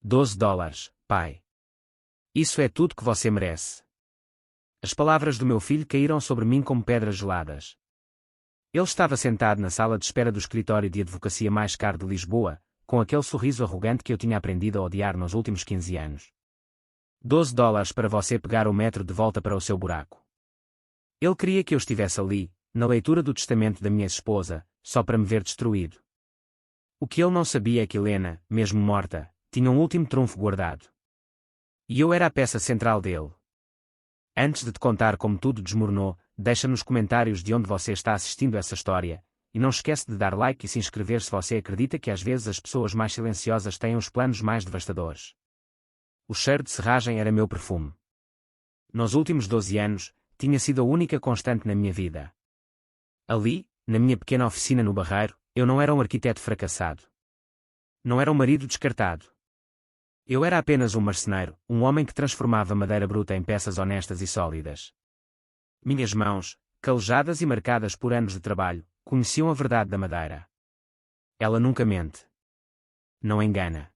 $12, pai. Isso é tudo que você merece. As palavras do meu filho caíram sobre mim como pedras geladas. Ele estava sentado na sala de espera do escritório de advocacia mais caro de Lisboa, com aquele sorriso arrogante que eu tinha aprendido a odiar nos últimos 15 anos. $12 para você pegar o metro de volta para o seu buraco. Ele queria que eu estivesse ali, na leitura do testamento da minha esposa, só para me ver destruído. O que ele não sabia é que Helena, mesmo morta, tinha um último trunfo guardado. E eu era a peça central dele. Antes de te contar como tudo desmoronou, deixa nos comentários de onde você está assistindo essa história, e não esquece de dar like e se inscrever se você acredita que às vezes as pessoas mais silenciosas têm os planos mais devastadores. O cheiro de serragem era meu perfume. Nos últimos 12 anos, tinha sido a única constante na minha vida. Ali, na minha pequena oficina no Barreiro, eu não era um arquiteto fracassado. Não era um marido descartado. Eu era apenas um marceneiro, um homem que transformava madeira bruta em peças honestas e sólidas. Minhas mãos, calejadas e marcadas por anos de trabalho, conheciam a verdade da madeira. Ela nunca mente. Não engana.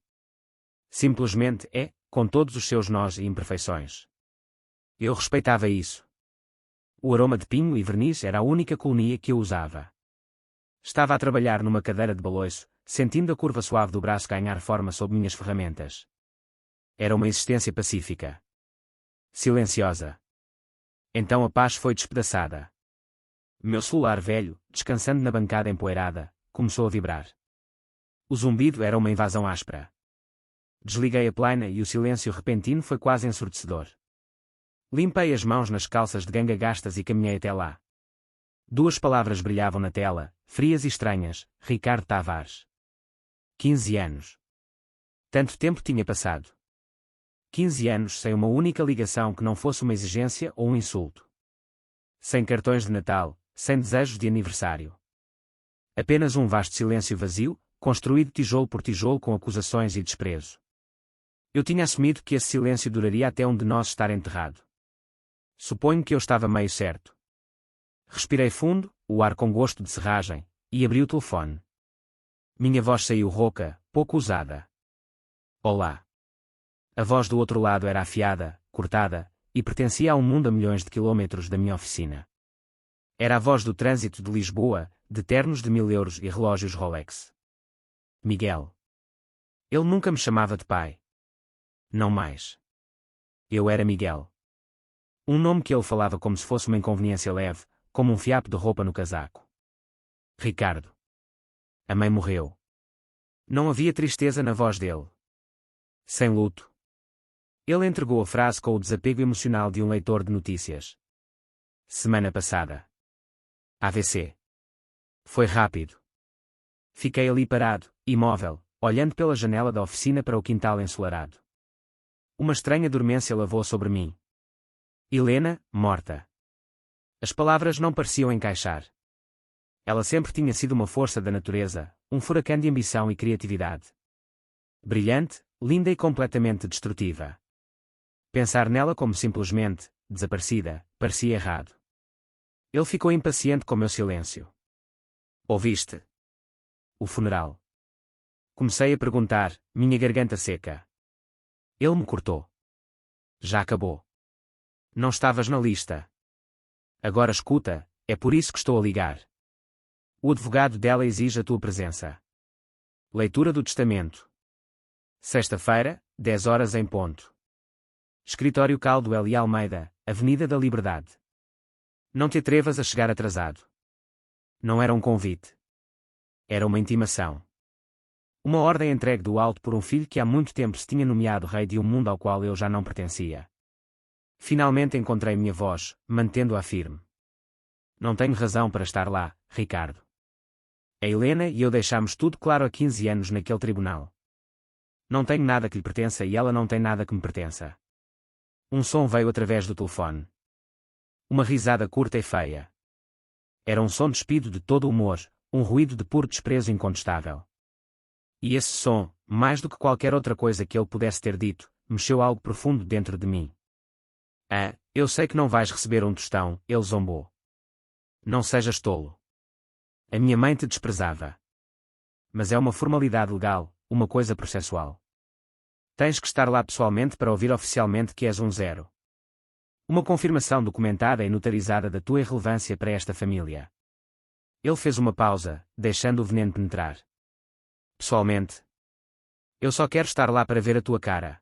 Simplesmente é, com todos os seus nós e imperfeições. Eu respeitava isso. O aroma de pinho e verniz era a única colonia que eu usava. Estava a trabalhar numa cadeira de baloiço, sentindo a curva suave do braço ganhar forma sob minhas ferramentas. Era uma existência pacífica. Silenciosa. Então a paz foi despedaçada. Meu celular velho, descansando na bancada empoeirada, começou a vibrar. O zumbido era uma invasão áspera. Desliguei a plaina e o silêncio repentino foi quase ensurdecedor. Limpei as mãos nas calças de ganga gastas e caminhei até lá. 2 palavras brilhavam na tela, frias e estranhas: Ricardo Tavares. 15 anos. Tanto tempo tinha passado. 15 anos sem uma única ligação que não fosse uma exigência ou um insulto. Sem cartões de Natal, sem desejos de aniversário. Apenas um vasto silêncio vazio, construído tijolo por tijolo com acusações e desprezo. Eu tinha assumido que esse silêncio duraria até um de nós estar enterrado. Suponho que eu estava meio certo. Respirei fundo, o ar com gosto de serragem, e abri o telefone. Minha voz saiu rouca, pouco usada. Olá. A voz do outro lado era afiada, cortada, e pertencia a um mundo a milhões de quilômetros da minha oficina. Era a voz do trânsito de Lisboa, de ternos de 1000 euros e relógios Rolex. Miguel. Ele nunca me chamava de pai. Não mais. Eu era Miguel. Um nome que ele falava como se fosse uma inconveniência leve, como um fiapo de roupa no casaco. Ricardo. A mãe morreu. Não havia tristeza na voz dele. Sem luto. Ele entregou a frase com o desapego emocional de um leitor de notícias. Semana passada. AVC. Foi rápido. Fiquei ali parado, imóvel, olhando pela janela da oficina para o quintal ensolarado. Uma estranha dormência lavou sobre mim. Helena, morta. As palavras não pareciam encaixar. Ela sempre tinha sido uma força da natureza, um furacão de ambição e criatividade. Brilhante, linda e completamente destrutiva. Pensar nela como simplesmente desaparecida parecia errado. Ele ficou impaciente com meu silêncio. Ouviste? O funeral. Comecei a perguntar, minha garganta seca. Ele me cortou. Já acabou. Não estavas na lista. Agora escuta, é por isso que estou a ligar. O advogado dela exige a tua presença. Leitura do testamento. Sexta-feira, 10 horas em ponto. Escritório Caldo L. Almeida, Avenida da Liberdade. Não te atrevas a chegar atrasado. Não era um convite. Era uma intimação. Uma ordem entregue do alto por um filho que há muito tempo se tinha nomeado rei de um mundo ao qual eu já não pertencia. Finalmente encontrei minha voz, mantendo-a firme. Não tenho razão para estar lá, Ricardo. A Helena e eu deixámos tudo claro há 15 anos naquele tribunal. Não tenho nada que lhe pertença e ela não tem nada que me pertença. Um som veio através do telefone. Uma risada curta e feia. Era um som despido de todo o humor, um ruído de puro desprezo incontestável. E esse som, mais do que qualquer outra coisa que ele pudesse ter dito, mexeu algo profundo dentro de mim. Ah, eu sei que não vais receber um tostão, ele zombou. Não sejas tolo. A minha mãe te desprezava. Mas é uma formalidade legal, uma coisa processual. Tens que estar lá pessoalmente para ouvir oficialmente que és um zero. Uma confirmação documentada e notarizada da tua irrelevância para esta família. Ele fez uma pausa, deixando o veneno penetrar. Pessoalmente. Eu só quero estar lá para ver a tua cara.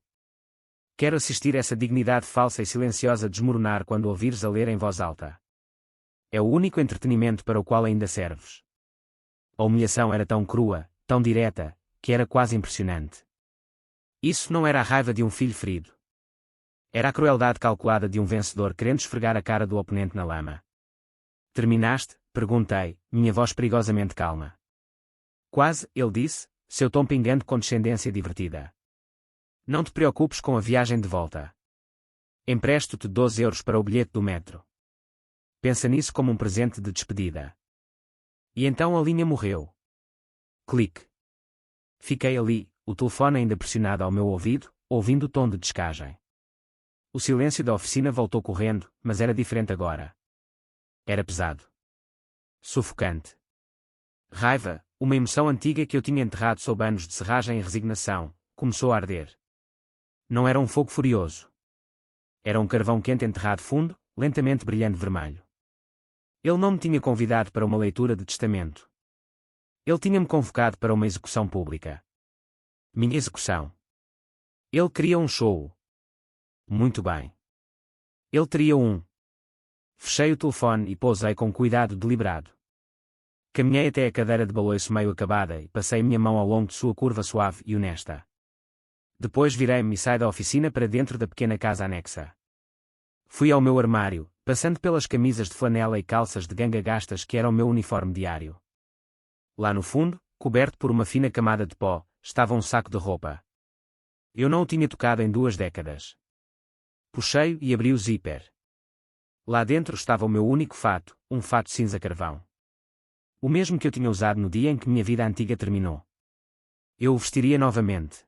Quero assistir essa dignidade falsa e silenciosa desmoronar quando ouvires a ler em voz alta. É o único entretenimento para o qual ainda serves. A humilhação era tão crua, tão direta, que era quase impressionante. Isso não era a raiva de um filho ferido. Era a crueldade calculada de um vencedor querendo esfregar a cara do oponente na lama. Terminaste? Perguntei, minha voz perigosamente calma. Quase, ele disse, seu tom pingando condescendência divertida. Não te preocupes com a viagem de volta. Empresto-te 12 euros para o bilhete do metro. Pensa nisso como um presente de despedida. E então a linha morreu. Clique. Fiquei ali, o telefone ainda pressionado ao meu ouvido, ouvindo o tom de descagem. O silêncio da oficina voltou correndo, mas era diferente agora. Era pesado. Sufocante. Raiva, uma emoção antiga que eu tinha enterrado sob anos de serragem e resignação, começou a arder. Não era um fogo furioso. Era um carvão quente enterrado fundo, lentamente brilhando vermelho. Ele não me tinha convidado para uma leitura de testamento. Ele tinha-me convocado para uma execução pública. Minha execução. Ele queria um show. Muito bem. Ele teria um. Fechei o telefone e pousei com cuidado deliberado. Caminhei até a cadeira de balanço meio acabada e passei minha mão ao longo de sua curva suave e honesta. Depois virei-me e saí da oficina para dentro da pequena casa anexa. Fui ao meu armário, passando pelas camisas de flanela e calças de ganga gastas que era o meu uniforme diário. Lá no fundo, coberto por uma fina camada de pó, estava um saco de roupa. Eu não o tinha tocado em 2 décadas. Puxei-o e abri o zíper. Lá dentro estava o meu único fato, um fato cinza carvão. O mesmo que eu tinha usado no dia em que minha vida antiga terminou. Eu o vestiria novamente.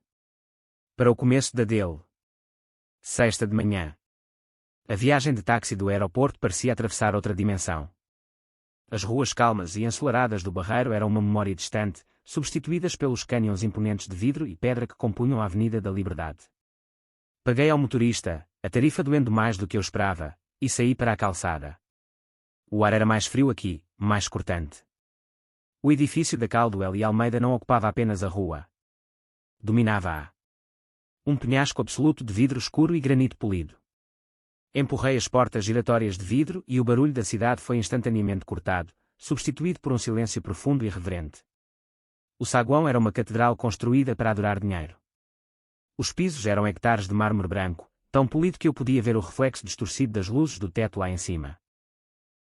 Para o começo da dele. Sexta de manhã. A viagem de táxi do aeroporto parecia atravessar outra dimensão. As ruas calmas e ensolaradas do Barreiro eram uma memória distante, substituídas pelos cânions imponentes de vidro e pedra que compunham a Avenida da Liberdade. Paguei ao motorista, a tarifa doendo mais do que eu esperava, e saí para a calçada. O ar era mais frio aqui, mais cortante. O edifício da Caldwell e Almeida não ocupava apenas a rua. Dominava-a. Um penhasco absoluto de vidro escuro e granito polido. Empurrei as portas giratórias de vidro e o barulho da cidade foi instantaneamente cortado, substituído por um silêncio profundo e reverente. O saguão era uma catedral construída para adorar dinheiro. Os pisos eram hectares de mármore branco, tão polido que eu podia ver o reflexo distorcido das luzes do teto lá em cima.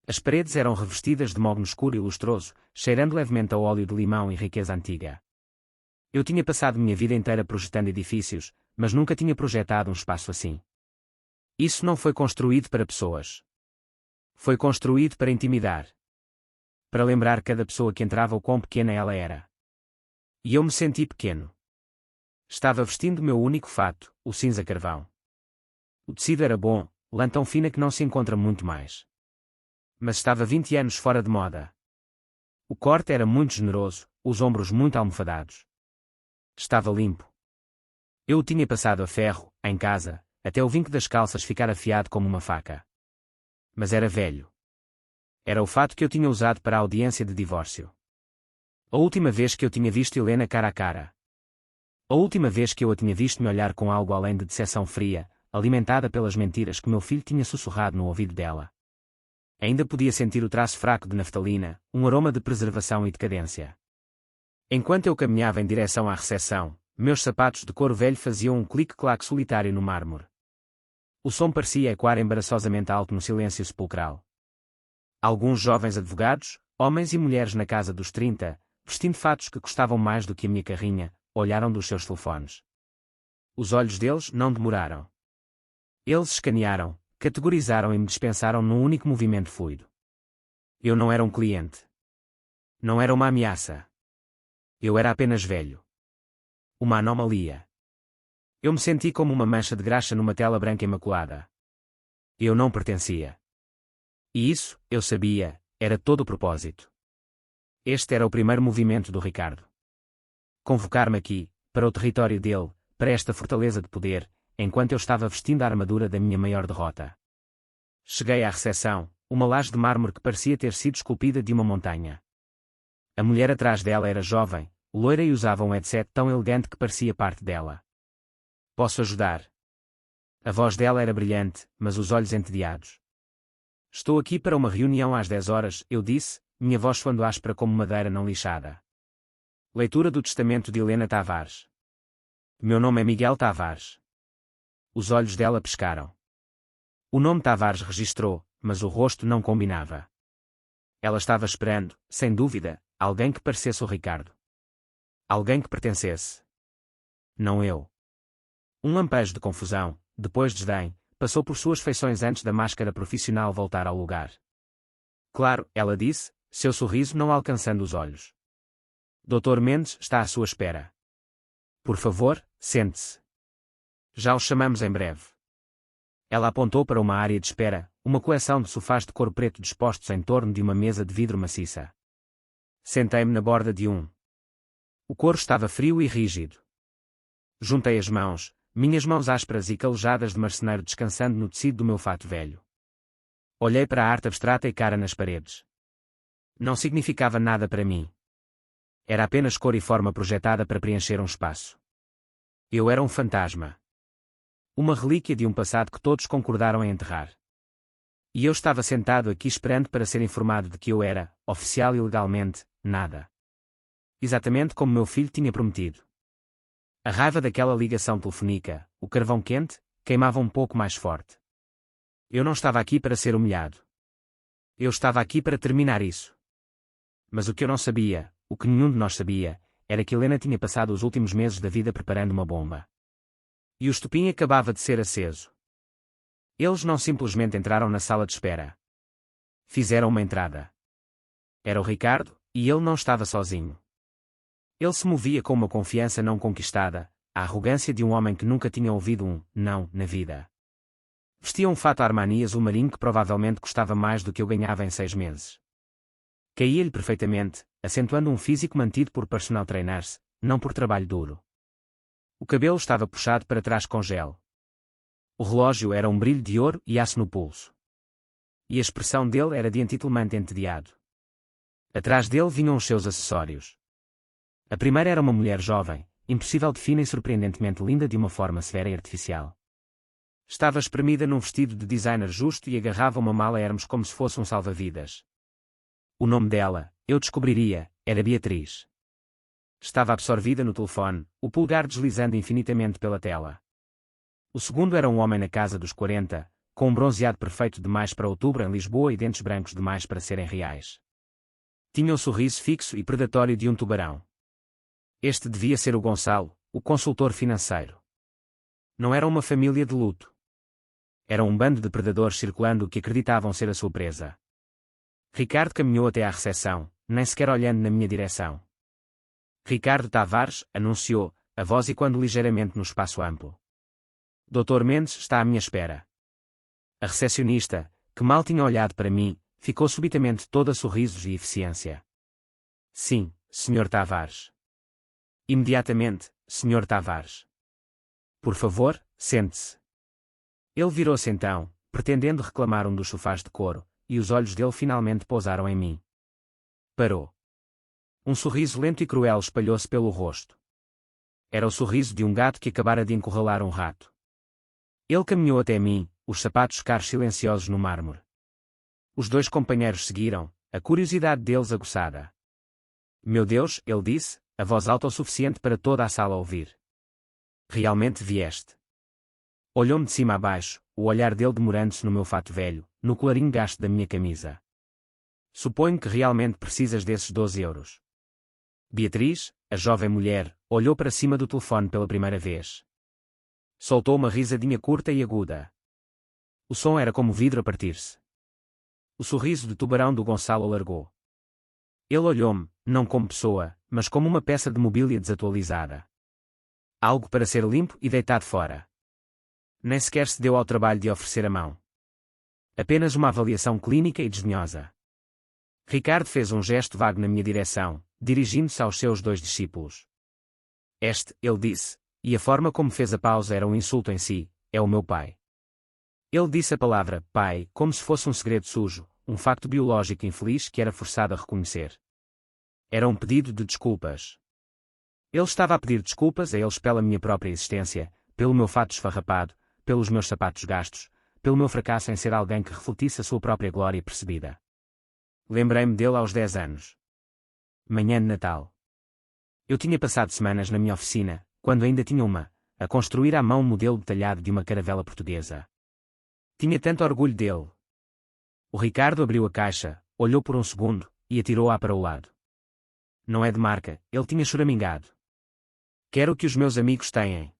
As paredes eram revestidas de mogno escuro e lustroso, cheirando levemente a óleo de limão e riqueza antiga. Eu tinha passado minha vida inteira projetando edifícios, mas nunca tinha projetado um espaço assim. Isso não foi construído para pessoas. Foi construído para intimidar. Para lembrar cada pessoa que entrava o quão pequena ela era. E eu me senti pequeno. Estava vestindo meu único fato, o cinza carvão. O tecido era bom, lã tão fina que não se encontra muito mais. Mas estava 20 anos fora de moda. O corte era muito generoso, os ombros muito almofadados. Estava limpo. Eu o tinha passado a ferro, em casa, até o vinco das calças ficar afiado como uma faca. Mas era velho. Era o fato que eu tinha usado para a audiência de divórcio. A última vez que eu tinha visto Helena cara a cara. A última vez que eu a tinha visto me olhar com algo além de decepção fria, alimentada pelas mentiras que meu filho tinha sussurrado no ouvido dela. Ainda podia sentir o traço fraco de naftalina, um aroma de preservação e decadência. Enquanto eu caminhava em direção à recepção, meus sapatos de couro velho faziam um clique-claque solitário no mármore. O som parecia ecoar embaraçosamente alto no silêncio sepulcral. Alguns jovens advogados, homens e mulheres na casa dos 30, vestindo fatos que custavam mais do que a minha carrinha, olharam dos seus telefones. Os olhos deles não demoraram. Eles escanearam, categorizaram e me dispensaram num único movimento fluido. Eu não era um cliente. Não era uma ameaça. Eu era apenas velho. Uma anomalia. Eu me senti como uma mancha de graxa numa tela branca imaculada. Eu não pertencia. E isso, eu sabia, era todo o propósito. Este era o primeiro movimento do Ricardo. Convocar-me aqui, para o território dele, para esta fortaleza de poder, enquanto eu estava vestindo a armadura da minha maior derrota. Cheguei à recepção, uma laje de mármore que parecia ter sido esculpida de uma montanha. A mulher atrás dela era jovem, loira e usava um headset tão elegante que parecia parte dela. Posso ajudar? A voz dela era brilhante, mas os olhos entediados. Estou aqui para uma reunião às 10 horas, eu disse, minha voz soando áspera como madeira não lixada. Leitura do testamento de Helena Tavares. Meu nome é Miguel Tavares. Os olhos dela piscaram. O nome Tavares registrou, mas o rosto não combinava. Ela estava esperando, sem dúvida, alguém que parecesse o Ricardo. Alguém que pertencesse. Não eu. Um lampejo de confusão, depois desdém, passou por suas feições antes da máscara profissional voltar ao lugar. Claro, ela disse, seu sorriso não alcançando os olhos. Dr. Mendes está à sua espera. Por favor, sente-se. Já o chamamos em breve. Ela apontou para uma área de espera, uma coleção de sofás de couro preto dispostos em torno de uma mesa de vidro maciça. Sentei-me na borda de um. O couro estava frio e rígido. Juntei as mãos, minhas mãos ásperas e calejadas de marceneiro descansando no tecido do meu fato velho. Olhei para a arte abstrata e cara nas paredes. Não significava nada para mim. Era apenas cor e forma projetada para preencher um espaço. Eu era um fantasma. Uma relíquia de um passado que todos concordaram em enterrar. E eu estava sentado aqui esperando para ser informado de que eu era, oficial e legalmente, nada. Exatamente como meu filho tinha prometido. A raiva daquela ligação telefônica, o carvão quente, queimava um pouco mais forte. Eu não estava aqui para ser humilhado. Eu estava aqui para terminar isso. Mas o que eu não sabia, o que nenhum de nós sabia, era que Helena tinha passado os últimos meses da vida preparando uma bomba. E o estupim acabava de ser aceso. Eles não simplesmente entraram na sala de espera. Fizeram uma entrada. Era o Ricardo, e ele não estava sozinho. Ele se movia com uma confiança não conquistada, a arrogância de um homem que nunca tinha ouvido um não na vida. Vestia um fato Armani azul marinho que provavelmente custava mais do que eu ganhava em 6 meses. Caía-lhe perfeitamente, acentuando um físico mantido por personal trainers, não por trabalho duro. O cabelo estava puxado para trás com gel. O relógio era um brilho de ouro e aço no pulso. E a expressão dele era de gentleman entediado. Atrás dele vinham os seus acessórios. A primeira era uma mulher jovem, impossível de fina e surpreendentemente linda de uma forma severa e artificial. Estava espremida num vestido de designer justo e agarrava uma mala Hermes como se fosse um salva-vidas. O nome dela, eu descobriria, era Beatriz. Estava absorvida no telefone, o polegar deslizando infinitamente pela tela. O segundo era um homem na casa dos 40, com um bronzeado perfeito demais para outubro em Lisboa e dentes brancos demais para serem reais. Tinha o sorriso fixo e predatório de um tubarão. Este devia ser o Gonçalo, o consultor financeiro. Não era uma família de luto. Era um bando de predadores circulando que acreditavam ser a sua presa. Ricardo caminhou até à recepção, nem sequer olhando na minha direção. Ricardo Tavares, anunciou, a voz ecoando ligeiramente no espaço amplo. Dr. Mendes está à minha espera. A recepcionista, que mal tinha olhado para mim, ficou subitamente toda sorrisos e eficiência. Sim, Sr. Tavares. Imediatamente, Sr. Tavares. Por favor, sente-se. Ele virou-se então, pretendendo reclamar um dos sofás de couro, e os olhos dele finalmente pousaram em mim. Parou. Um sorriso lento e cruel espalhou-se pelo rosto. Era o sorriso de um gato que acabara de encurralar um rato. Ele caminhou até mim, os sapatos caros silenciosos no mármore. Os 2 companheiros seguiram, a curiosidade deles aguçada. Meu Deus, ele disse, a voz alta o suficiente para toda a sala ouvir. Realmente vieste. Olhou-me de cima a baixo, o olhar dele demorando-se no meu fato velho, no colarinho gasto da minha camisa. Suponho que realmente precisas desses 12 euros. Beatriz, a jovem mulher, olhou para cima do telefone pela primeira vez. Soltou uma risadinha curta e aguda. O som era como vidro a partir-se. O sorriso de tubarão do Gonçalo alargou. Ele olhou-me, não como pessoa, mas como uma peça de mobília desatualizada. Algo para ser limpo e deitado fora. Nem sequer se deu ao trabalho de oferecer a mão. Apenas uma avaliação clínica e desdenhosa. Ricardo fez um gesto vago na minha direção, dirigindo-se aos seus 2 discípulos. Ele disse, E a forma como fez a pausa era um insulto em si: é o meu pai. Ele disse a palavra pai como se fosse um segredo sujo, um facto biológico infeliz que era forçado a reconhecer. Era um pedido de desculpas. Ele estava a pedir desculpas a eles pela minha própria existência, pelo meu fato esfarrapado, pelos meus sapatos gastos, pelo meu fracasso em ser alguém que refletisse a sua própria glória percebida. Lembrei-me dele aos 10 anos. Manhã de Natal. Eu tinha passado semanas na minha oficina, quando ainda tinha a construir à mão um modelo detalhado de uma caravela portuguesa. Tinha tanto orgulho dele. O Ricardo abriu a caixa, olhou por um segundo, e atirou-a para o lado. Não é de marca, ele tinha choramingado. Quero o que os meus amigos têm.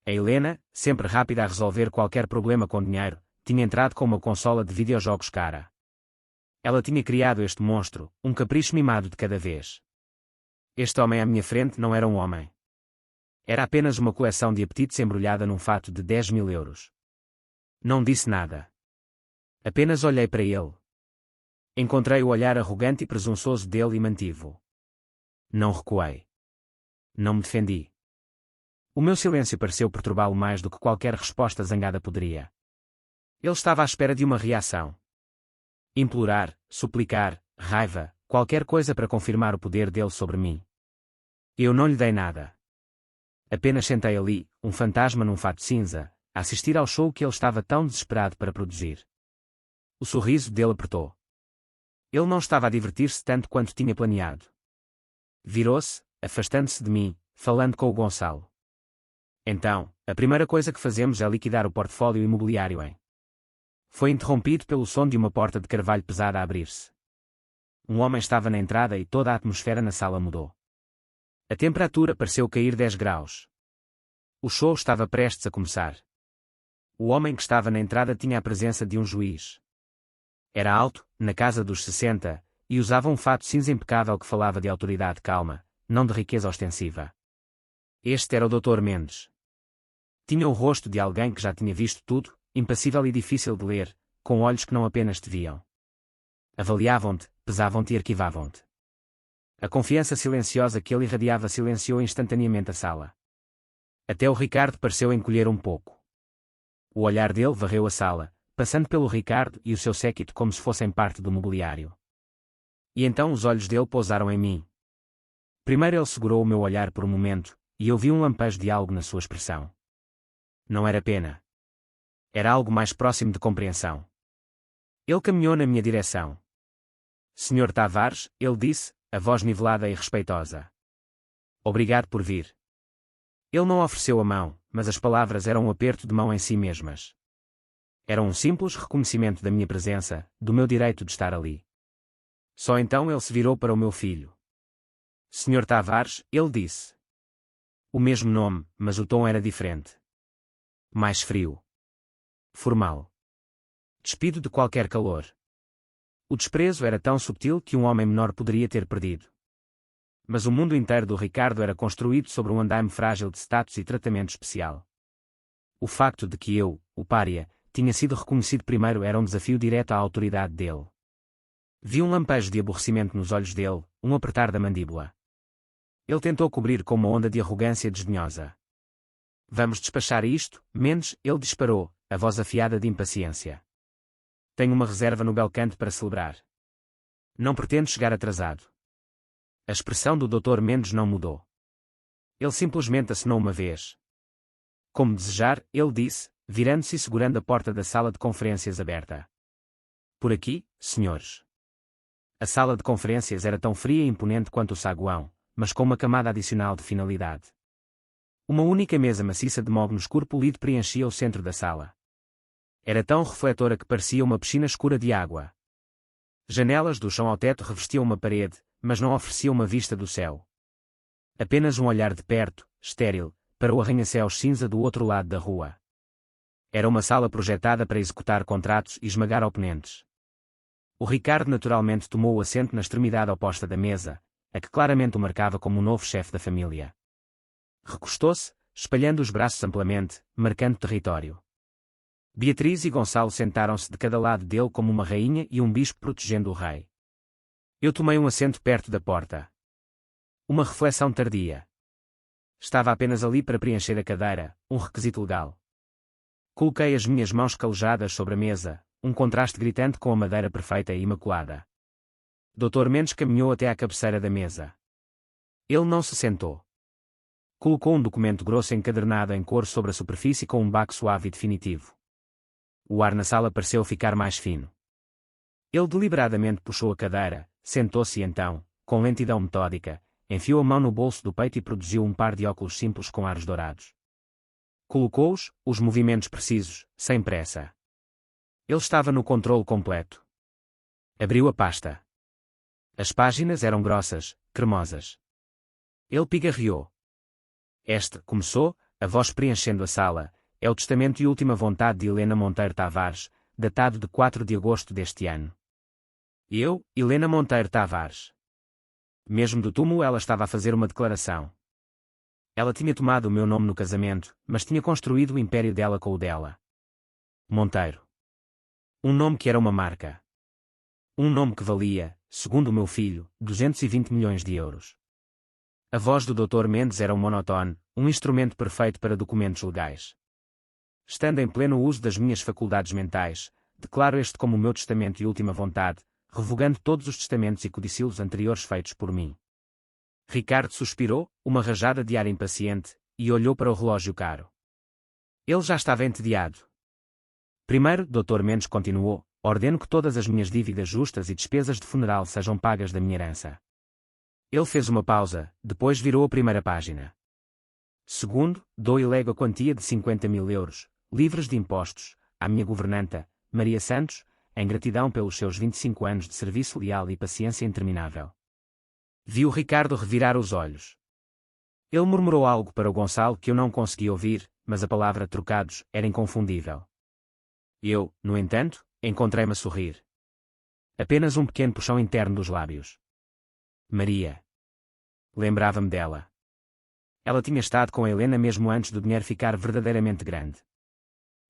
A Helena, sempre rápida a resolver qualquer problema com dinheiro, tinha entrado com uma consola de videojogos cara. Ela tinha criado este monstro, um capricho mimado de cada vez. Este homem à minha frente não era um homem. Era apenas uma coleção de apetites embrulhada num fato de 10.000 euros. Não disse nada. Apenas olhei para ele. Encontrei o olhar arrogante e presunçoso dele e mantive-o. Não recuei. Não me defendi. O meu silêncio pareceu perturbá-lo mais do que qualquer resposta zangada poderia. Ele estava à espera de uma reação. Implorar, suplicar, raiva, qualquer coisa para confirmar o poder dele sobre mim. Eu não lhe dei nada. Apenas sentei ali, um fantasma num fato cinza, a assistir ao show que ele estava tão desesperado para produzir. O sorriso dele apertou. Ele não estava a divertir-se tanto quanto tinha planeado. Virou-se, afastando-se de mim, falando com o Gonçalo. Então, a primeira coisa que fazemos é liquidar o portfólio imobiliário em. Foi interrompido pelo som de uma porta de carvalho pesada a abrir-se. Um homem estava na entrada e toda a atmosfera na sala mudou. A temperatura pareceu cair 10 graus. O show estava prestes a começar. O homem que estava na entrada tinha a presença de um juiz. Era alto, na casa dos 60, e usava um fato cinza impecável que falava de autoridade calma, não de riqueza ostensiva. Este era o Dr. Mendes. Tinha o rosto de alguém que já tinha visto tudo, impassível e difícil de ler, com olhos que não apenas te viam. Avaliavam-te, pesavam-te e arquivavam-te. A confiança silenciosa que ele irradiava silenciou instantaneamente a sala. Até o Ricardo pareceu encolher um pouco. O olhar dele varreu a sala, passando pelo Ricardo e o seu séquito como se fossem parte do mobiliário. E então os olhos dele pousaram em mim. Primeiro ele segurou o meu olhar por um momento, e eu vi um lampejo de algo na sua expressão. Não era pena. Era algo mais próximo de compreensão. Ele caminhou na minha direção. Senhor Tavares, ele disse, a voz nivelada e respeitosa. Obrigado por vir. Ele não ofereceu a mão, mas as palavras eram um aperto de mão em si mesmas. Era um simples reconhecimento da minha presença, do meu direito de estar ali. Só então ele se virou para o meu filho. Senhor Tavares, ele disse. O mesmo nome, mas o tom era diferente. Mais frio. Formal. Despido de qualquer calor. O desprezo era tão subtil que um homem menor poderia ter perdido. Mas o mundo inteiro do Ricardo era construído sobre um andaime frágil de status e tratamento especial. O facto de que eu, o pária, tinha sido reconhecido primeiro era um desafio direto à autoridade dele. Vi um lampejo de aborrecimento nos olhos dele, um apertar da mandíbula. Ele tentou cobrir com uma onda de arrogância desdenhosa. Vamos despachar isto, Mendes, ele disparou, a voz afiada de impaciência. Tenho uma reserva no Belcanto para celebrar. Não pretendo chegar atrasado. A expressão do Dr. Mendes não mudou. Ele simplesmente acenou uma vez. Como desejar, ele disse, virando-se e segurando a porta da sala de conferências aberta. Por aqui, senhores. A sala de conferências era tão fria e imponente quanto o saguão, mas com uma camada adicional de finalidade. Uma única mesa maciça de mogno escuro polido preenchia o centro da sala. Era tão refletora que parecia uma piscina escura de água. Janelas do chão ao teto revestiam uma parede, mas não ofereciam uma vista do céu. Apenas um olhar de perto, estéril, para o arranha-céus cinza do outro lado da rua. Era uma sala projetada para executar contratos e esmagar oponentes. O Ricardo naturalmente tomou o assento na extremidade oposta da mesa, a que claramente o marcava como o novo chefe da família. Recostou-se, espalhando os braços amplamente, marcando território. Beatriz e Gonçalo sentaram-se de cada lado dele como uma rainha e um bispo protegendo o rei. Eu tomei um assento perto da porta. Uma reflexão tardia. Estava apenas ali para preencher a cadeira, um requisito legal. Coloquei as minhas mãos calejadas sobre a mesa, um contraste gritante com a madeira perfeita e imaculada. Dr. Mendes caminhou até à cabeceira da mesa. Ele não se sentou. Colocou um documento grosso encadernado em cor sobre a superfície com um baque suave e definitivo. O ar na sala pareceu ficar mais fino. Ele deliberadamente puxou a cadeira, sentou-se e então, com lentidão metódica, enfiou a mão no bolso do peito e produziu um par de óculos simples com aros dourados. Colocou-os, os movimentos precisos, sem pressa. Ele estava no controle completo. Abriu a pasta. As páginas eram grossas, cremosas. Ele pigarreou. Começou, a voz preenchendo a sala, é o testamento e última vontade de Helena Monteiro Tavares, datado de 4 de agosto deste ano. Eu, Helena Monteiro Tavares. Mesmo do túmulo ela estava a fazer uma declaração. Ela tinha tomado o meu nome no casamento, mas tinha construído o império dela com o dela. Monteiro. Um nome que era uma marca. Um nome que valia, segundo o meu filho, 220 milhões de euros. A voz do Dr. Mendes era um monotone, um instrumento perfeito para documentos legais. Estando em pleno uso das minhas faculdades mentais, declaro este como o meu testamento e última vontade, revogando todos os testamentos e codicílios anteriores feitos por mim. Ricardo suspirou, uma rajada de ar impaciente, e olhou para o relógio caro. Ele já estava entediado. Primeiro, Dr. Mendes continuou, ordeno que todas as minhas dívidas justas e despesas de funeral sejam pagas da minha herança. Ele fez uma pausa, depois virou a primeira página. Segundo, dou e lego a quantia de 50 mil euros, livres de impostos, à minha governanta, Maria Santos, em gratidão pelos seus 25 anos de serviço leal e paciência interminável. Viu Ricardo revirar os olhos. Ele murmurou algo para o Gonçalo que eu não conseguia ouvir, mas a palavra trocados era inconfundível. Eu, no entanto, encontrei-me a sorrir. Apenas um pequeno puxão interno dos lábios. Maria. Lembrava-me dela. Ela tinha estado com a Helena mesmo antes do dinheiro ficar verdadeiramente grande.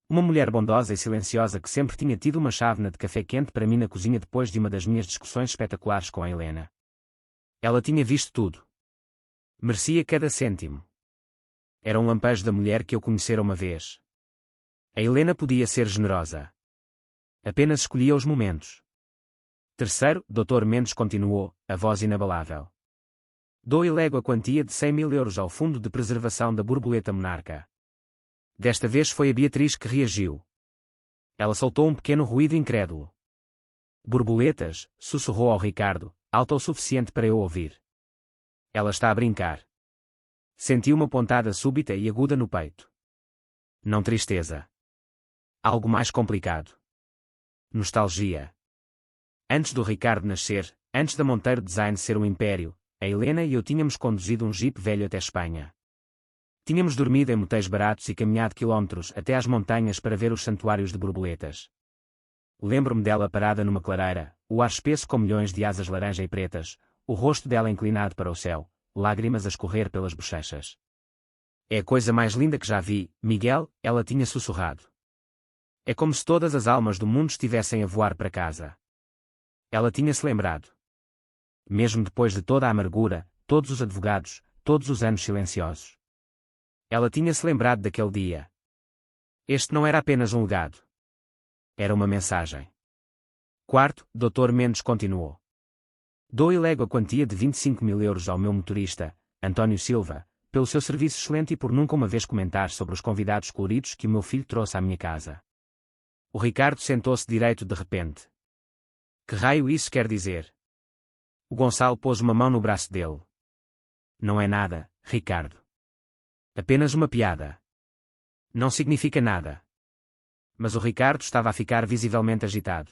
Uma mulher bondosa e silenciosa que sempre tinha tido uma chávena de café quente para mim na cozinha depois de uma das minhas discussões espetaculares com a Helena. Ela tinha visto tudo. Merecia cada cêntimo. Era um lampejo da mulher que eu conhecera uma vez. A Helena podia ser generosa. Apenas escolhia os momentos. Terceiro, Dr. Mendes continuou, a voz inabalável. Dou e lego a quantia de 100 mil euros ao Fundo de Preservação da Borboleta Monarca. Desta vez foi a Beatriz que reagiu. Ela soltou um pequeno ruído incrédulo. Borboletas, sussurrou ao Ricardo, alto o suficiente para eu ouvir. Ela está a brincar. Senti uma pontada súbita e aguda no peito. Não tristeza. Algo mais complicado. Nostalgia. Antes do Ricardo nascer, antes da Monteiro Design ser um império, a Helena e eu tínhamos conduzido um jipe velho até Espanha. Tínhamos dormido em motéis baratos e caminhado quilómetros até às montanhas para ver os santuários de borboletas. Lembro-me dela parada numa clareira, o ar espesso com milhões de asas laranja e pretas, o rosto dela inclinado para o céu, lágrimas a escorrer pelas bochechas. É a coisa mais linda que já vi, Miguel, ela tinha sussurrado. É como se todas as almas do mundo estivessem a voar para casa. Ela tinha-se lembrado. Mesmo depois de toda a amargura, todos os advogados, todos os anos silenciosos. Ela tinha-se lembrado daquele dia. Este não era apenas um legado. Era uma mensagem. Quarto, Dr. Mendes continuou. Dou e lego a quantia de 25 mil euros ao meu motorista, António Silva, pelo seu serviço excelente e por nunca uma vez comentar sobre os convidados coloridos que o meu filho trouxe à minha casa. O Ricardo sentou-se direito de repente. Que raio isso quer dizer? O Gonçalo pôs uma mão no braço dele. Não é nada, Ricardo. Apenas uma piada. Não significa nada. Mas o Ricardo estava a ficar visivelmente agitado.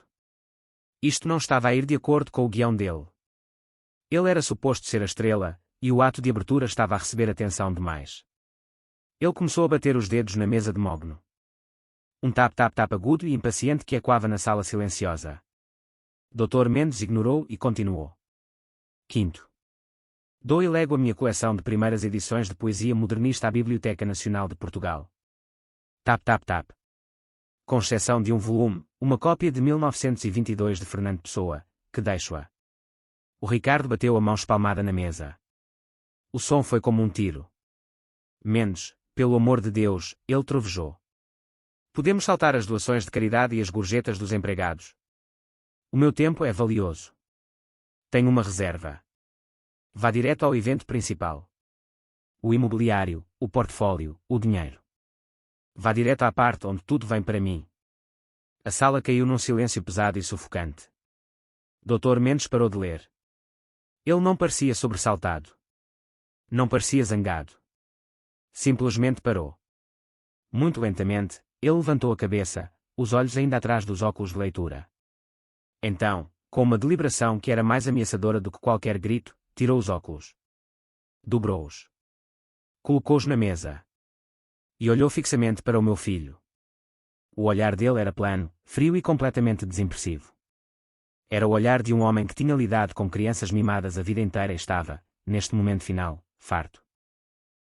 Isto não estava a ir de acordo com o guião dele. Ele era suposto ser a estrela, e o ato de abertura estava a receber atenção demais. Ele começou a bater os dedos na mesa de mogno. Um tap-tap-tap agudo e impaciente que ecoava na sala silenciosa. Dr. Mendes ignorou e continuou. Quinto. Dou e lego a minha coleção de primeiras edições de poesia modernista à Biblioteca Nacional de Portugal. Tap-tap-tap. Com exceção de um volume, uma cópia de 1922 de Fernando Pessoa, que deixo-a. O Ricardo bateu a mão espalmada na mesa. O som foi como um tiro. Mendes, pelo amor de Deus, ele trovejou. Podemos saltar as doações de caridade e as gorjetas dos empregados. O meu tempo é valioso. Tenho uma reserva. Vá direto ao evento principal. O imobiliário, o portfólio, o dinheiro. Vá direto à parte onde tudo vem para mim. A sala caiu num silêncio pesado e sufocante. Dr. Mendes parou de ler. Ele não parecia sobressaltado. Não parecia zangado. Simplesmente parou. Muito lentamente, ele levantou a cabeça, os olhos ainda atrás dos óculos de leitura. Então, com uma deliberação que era mais ameaçadora do que qualquer grito, tirou os óculos. Dobrou-os. Colocou-os na mesa. E olhou fixamente para o meu filho. O olhar dele era plano, frio e completamente desimpressivo. Era o olhar de um homem que tinha lidado com crianças mimadas a vida inteira e estava, neste momento final, farto.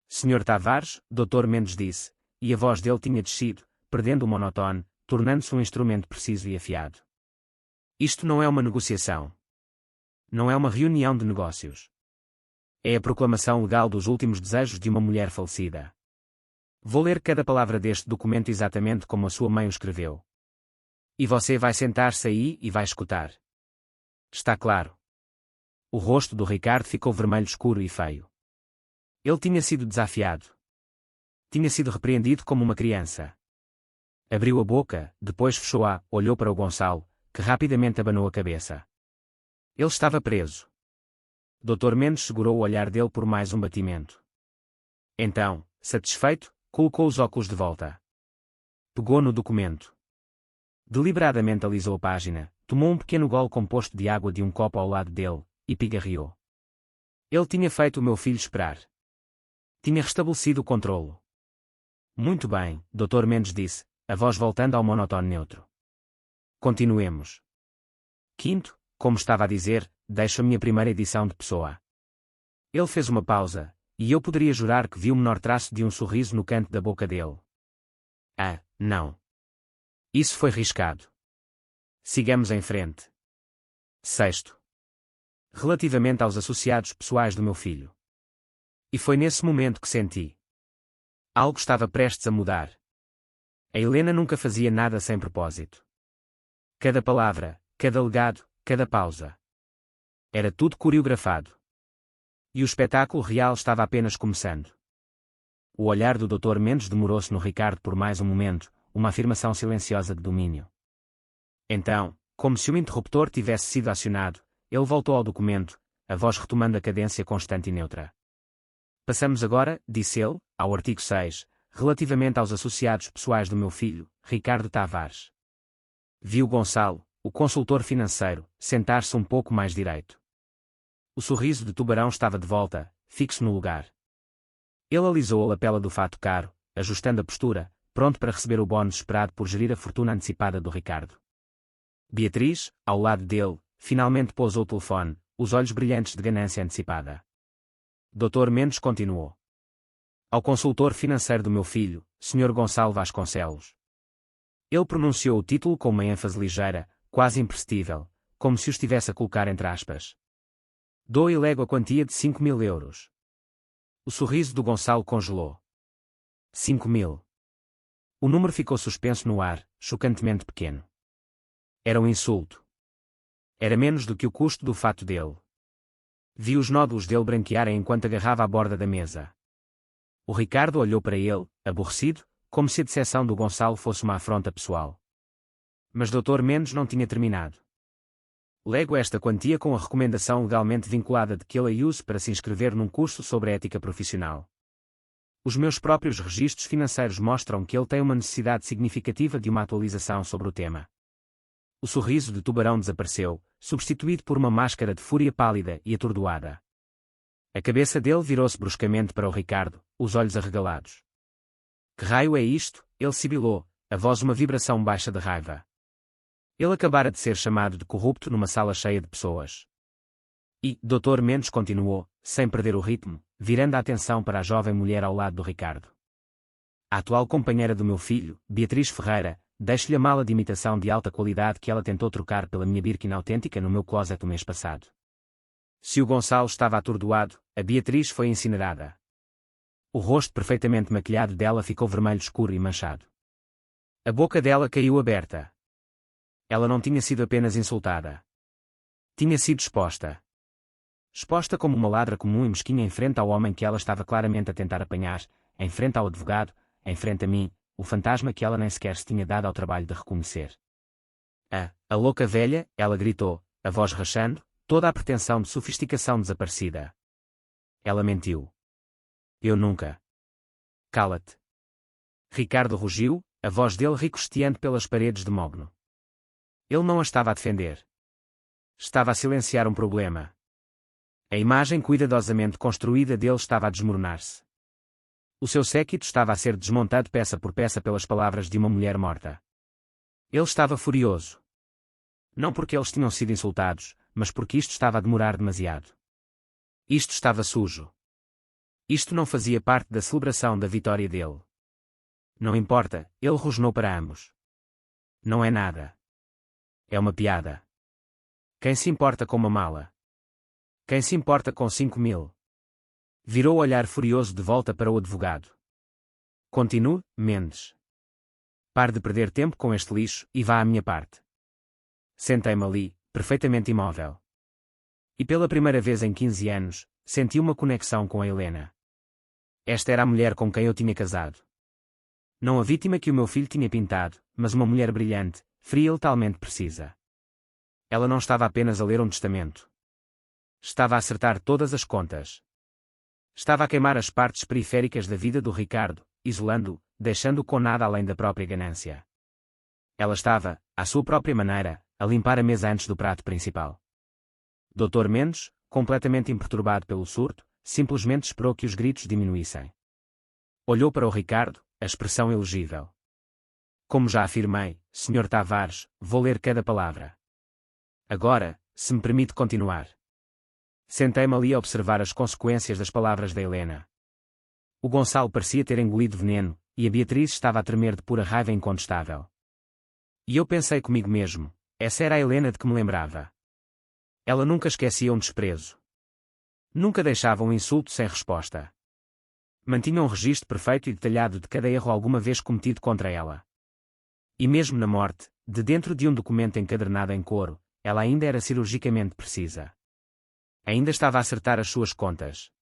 Sr. Tavares, Dr. Mendes disse, e a voz dele tinha descido, perdendo o monotone, tornando-se um instrumento preciso e afiado. Isto não é uma negociação. Não é uma reunião de negócios. É a proclamação legal dos últimos desejos de uma mulher falecida. Vou ler cada palavra deste documento exatamente como a sua mãe o escreveu. E você vai sentar-se aí e vai escutar. Está claro. O rosto do Ricardo ficou vermelho escuro e feio. Ele tinha sido desafiado. Tinha sido repreendido como uma criança. Abriu a boca, depois fechou-a, olhou para o Gonçalo, que rapidamente abanou a cabeça. Ele estava preso. Dr. Mendes segurou o olhar dele por mais um batimento. Então, satisfeito, colocou os óculos de volta. Pegou no documento. Deliberadamente alisou a página, tomou um pequeno gole composto de água de um copo ao lado dele, e pigarreou. Ele tinha feito o meu filho esperar. Tinha restabelecido o controlo. Muito bem, Dr. Mendes disse, a voz voltando ao monotone neutro. Continuemos. Quinto, como estava a dizer, deixo a minha primeira edição de Pessoa. Ele fez uma pausa, e eu poderia jurar que vi o menor traço de um sorriso no canto da boca dele. Ah, não. Isso foi riscado. Sigamos em frente. Sexto. Relativamente aos associados pessoais do meu filho. E foi nesse momento que senti. Algo estava prestes a mudar. A Helena nunca fazia nada sem propósito. Cada palavra, cada legado, cada pausa. Era tudo coreografado. E o espetáculo real estava apenas começando. O olhar do Dr. Mendes demorou-se no Ricardo por mais um momento, uma afirmação silenciosa de domínio. Então, como se o interruptor tivesse sido acionado, ele voltou ao documento, a voz retomando a cadência constante e neutra. Passamos agora, disse ele, ao artigo 6, relativamente aos associados pessoais do meu filho, Ricardo Tavares. Viu Gonçalo, o consultor financeiro, sentar-se um pouco mais direito. O sorriso de tubarão estava de volta, fixo no lugar. Ele alisou a lapela do fato caro, ajustando a postura, pronto para receber o bónus esperado por gerir a fortuna antecipada do Ricardo. Beatriz, ao lado dele, finalmente pousou o telefone, os olhos brilhantes de ganância antecipada. Dr. Mendes continuou. Ao consultor financeiro do meu filho, Sr. Gonçalo Vasconcelos. Ele pronunciou o título com uma ênfase ligeira, quase imperceptível, como se o estivesse a colocar entre aspas. Dou e lego a quantia de 5.000 euros. O sorriso do Gonçalo congelou. 5.000. O número ficou suspenso no ar, chocantemente pequeno. Era um insulto. Era menos do que o custo do fato dele. Vi os nódulos dele branquearem enquanto agarrava a borda da mesa. O Ricardo olhou para ele, aborrecido, como se a decepção do Gonçalo fosse uma afronta pessoal. Mas Dr. Mendes não tinha terminado. Lego esta quantia com a recomendação legalmente vinculada de que ele a use para se inscrever num curso sobre ética profissional. Os meus próprios registros financeiros mostram que ele tem uma necessidade significativa de uma atualização sobre o tema. O sorriso de tubarão desapareceu, substituído por uma máscara de fúria pálida e atordoada. A cabeça dele virou-se bruscamente para o Ricardo, os olhos arregalados. Que raio é isto? Ele sibilou, a voz uma vibração baixa de raiva. Ele acabara de ser chamado de corrupto numa sala cheia de pessoas. E, Dr. Mendes continuou, sem perder o ritmo, virando a atenção para a jovem mulher ao lado do Ricardo. A atual companheira do meu filho, Beatriz Ferreira, deixo-lhe a mala de imitação de alta qualidade que ela tentou trocar pela minha Birkin autêntica no meu closet o mês passado. Se o Gonçalo estava atordoado, a Beatriz foi incinerada. O rosto perfeitamente maquilhado dela ficou vermelho escuro e manchado. A boca dela caiu aberta. Ela não tinha sido apenas insultada. Tinha sido exposta. Exposta como uma ladra comum e mesquinha em frente ao homem que ela estava claramente a tentar apanhar, em frente ao advogado, em frente a mim, o fantasma que ela nem sequer se tinha dado ao trabalho de reconhecer. A louca velha, ela gritou, a voz rachando, toda a pretensão de sofisticação desaparecida. Ela mentiu. Eu nunca. Cala-te. Ricardo rugiu, a voz dele ricocheteando pelas paredes de mogno. Ele não a estava a defender. Estava a silenciar um problema. A imagem cuidadosamente construída dele estava a desmoronar-se. O seu séquito estava a ser desmontado peça por peça pelas palavras de uma mulher morta. Ele estava furioso. Não porque eles tinham sido insultados, mas porque isto estava a demorar demasiado. Isto estava sujo. Isto não fazia parte da celebração da vitória dele. Não importa, ele rosnou para ambos. Não é nada. É uma piada. Quem se importa com uma mala? Quem se importa com 5.000? Virou o olhar furioso de volta para o advogado. Continue, Mendes. Pare de perder tempo com este lixo e vá à minha parte. Sentei-me ali, perfeitamente imóvel. E pela primeira vez em 15 anos, senti uma conexão com a Helena. Esta era a mulher com quem eu tinha casado. Não a vítima que o meu filho tinha pintado, mas uma mulher brilhante, fria e letalmente precisa. Ela não estava apenas a ler um testamento. Estava a acertar todas as contas. Estava a queimar as partes periféricas da vida do Ricardo, isolando-o, deixando-o com nada além da própria ganância. Ela estava, à sua própria maneira, a limpar a mesa antes do prato principal. Dr. Mendes, completamente imperturbado pelo surto, simplesmente esperou que os gritos diminuíssem. Olhou para o Ricardo, a expressão elegível. Como já afirmei, Sr. Tavares, vou ler cada palavra. Agora, se me permite continuar. Sentei-me ali a observar as consequências das palavras da Helena. O Gonçalo parecia ter engolido veneno, e a Beatriz estava a tremer de pura raiva incontestável. E eu pensei comigo mesmo, essa era a Helena de que me lembrava. Ela nunca esquecia um desprezo. Nunca deixava um insulto sem resposta. Mantinha um registro perfeito e detalhado de cada erro alguma vez cometido contra ela. E mesmo na morte, de dentro de um documento encadernado em couro, ela ainda era cirurgicamente precisa. Ainda estava a acertar as suas contas.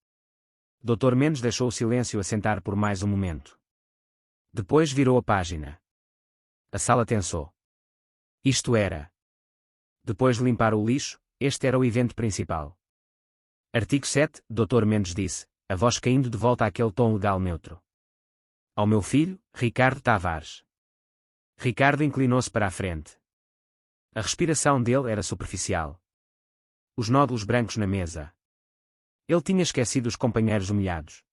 Dr. Mendes deixou o silêncio assentar por mais um momento. Depois virou a página. A sala tensou. Isto era. Depois de limpar o lixo, este era o evento principal. Artigo 7, Dr. Mendes disse, a voz caindo de volta àquele tom legal neutro. Ao meu filho, Ricardo Tavares. Ricardo inclinou-se para a frente. A respiração dele era superficial. Os nódulos brancos na mesa. Ele tinha esquecido os companheiros humilhados.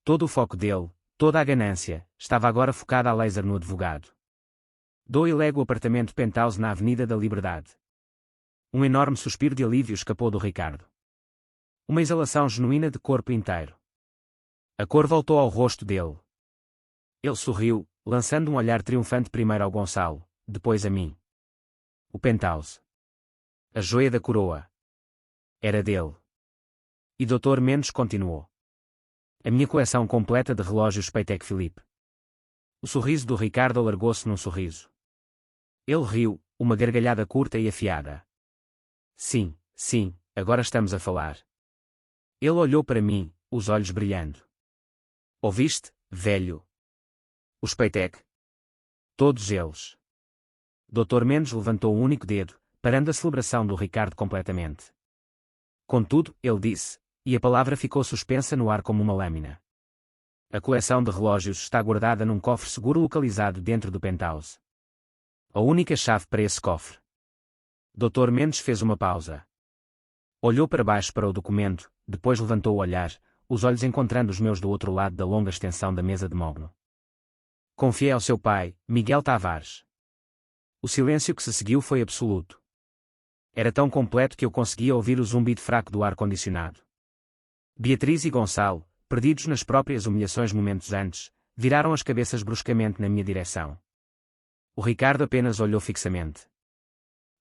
Todo o foco dele, toda a ganância, estava agora focada a laser no advogado. Do e lego o apartamento penthouse na Avenida da Liberdade. Um enorme suspiro de alívio escapou do Ricardo. Uma exalação genuína de corpo inteiro. A cor voltou ao rosto dele. Ele sorriu, lançando um olhar triunfante primeiro ao Gonçalo, depois a mim. O penthouse. A joia da coroa. Era dele. E Dr. Mendes continuou. A minha coleção completa de relógios Patek Philippe. O sorriso do Ricardo alargou-se num sorriso. Ele riu, uma gargalhada curta e afiada. Sim, sim, agora estamos a falar. Ele olhou para mim, os olhos brilhando. Ouviste, velho? Os Patek. Todos eles. Dr. Mendes levantou um único dedo, parando a celebração do Ricardo completamente. Contudo, ele disse, e a palavra ficou suspensa no ar como uma lâmina. A coleção de relógios está guardada num cofre seguro localizado dentro do penthouse. A única chave para esse cofre. Dr. Mendes fez uma pausa. Olhou para baixo para o documento, depois levantou o olhar, os olhos encontrando os meus do outro lado da longa extensão da mesa de mogno. Confiei ao seu pai, Miguel Tavares. O silêncio que se seguiu foi absoluto. Era tão completo que eu conseguia ouvir o zumbido fraco do ar-condicionado. Beatriz e Gonçalo, perdidos nas próprias humilhações momentos antes, viraram as cabeças bruscamente na minha direção. O Ricardo apenas olhou fixamente.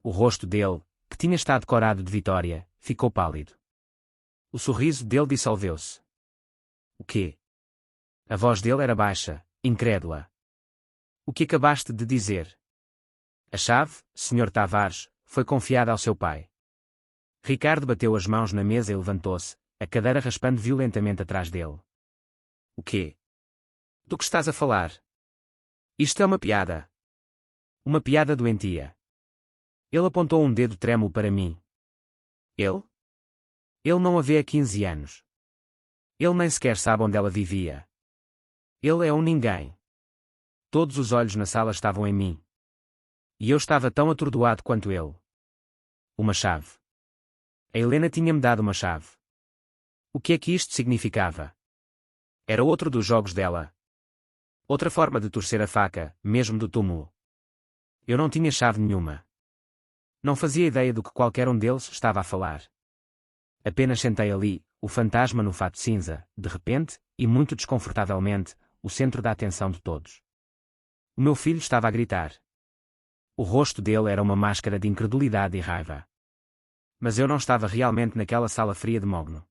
O rosto dele, que tinha estado corado de vitória, ficou pálido. O sorriso dele dissolveu-se. O quê? A voz dele era baixa, incrédula. O que acabaste de dizer? A chave, Sr. Tavares, foi confiada ao seu pai. Ricardo bateu as mãos na mesa e levantou-se, a cadeira raspando violentamente atrás dele. O quê? Do que estás a falar? Isto é uma piada. Uma piada doentia. Ele apontou um dedo trêmulo para mim. Ele? Ele não a vê há 15 anos. Ele nem sequer sabe onde ela vivia. Ele é um ninguém. Todos os olhos na sala estavam em mim. E eu estava tão atordoado quanto ele. Uma chave. A Helena tinha-me dado uma chave. O que é que isto significava? Era outro dos jogos dela. Outra forma de torcer a faca, mesmo do túmulo. Eu não tinha chave nenhuma. Não fazia ideia do que qualquer um deles estava a falar. Apenas sentei ali, o fantasma no fato cinza, de repente, e muito desconfortavelmente, o centro da atenção de todos. O meu filho estava a gritar. O rosto dele era uma máscara de incredulidade e raiva. Mas eu não estava realmente naquela sala fria de mogno.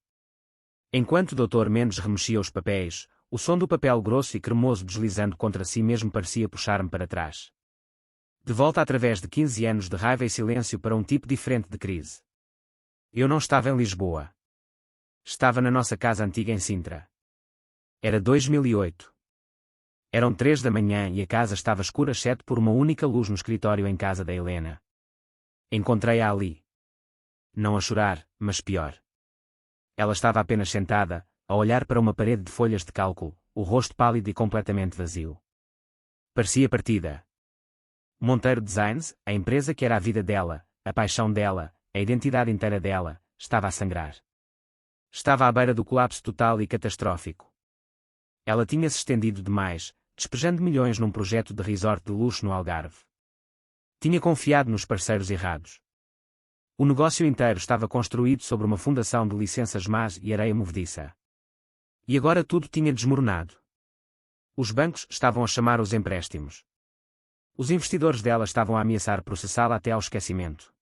Enquanto o Dr. Mendes remexia os papéis, o som do papel grosso e cremoso deslizando contra si mesmo parecia puxar-me para trás. De volta através de 15 anos de raiva e silêncio para um tipo diferente de crise. Eu não estava em Lisboa. Estava na nossa casa antiga em Sintra. Era 2008. Eram 3 da manhã e a casa estava escura exceto por uma única luz no escritório em casa da Helena. Encontrei-a ali. Não a chorar, mas pior. Ela estava apenas sentada, a olhar para uma parede de folhas de cálculo, o rosto pálido e completamente vazio. Parecia partida. Monteiro Designs, a empresa que era a vida dela, a paixão dela, a identidade inteira dela, estava a sangrar. Estava à beira do colapso total e catastrófico. Ela tinha-se estendido demais, despejando milhões num projeto de resort de luxo no Algarve. Tinha confiado nos parceiros errados. O negócio inteiro estava construído sobre uma fundação de licenças más e areia movediça. E agora tudo tinha desmoronado. Os bancos estavam a chamar os empréstimos. Os investidores dela estavam a ameaçar processá-la até ao esquecimento.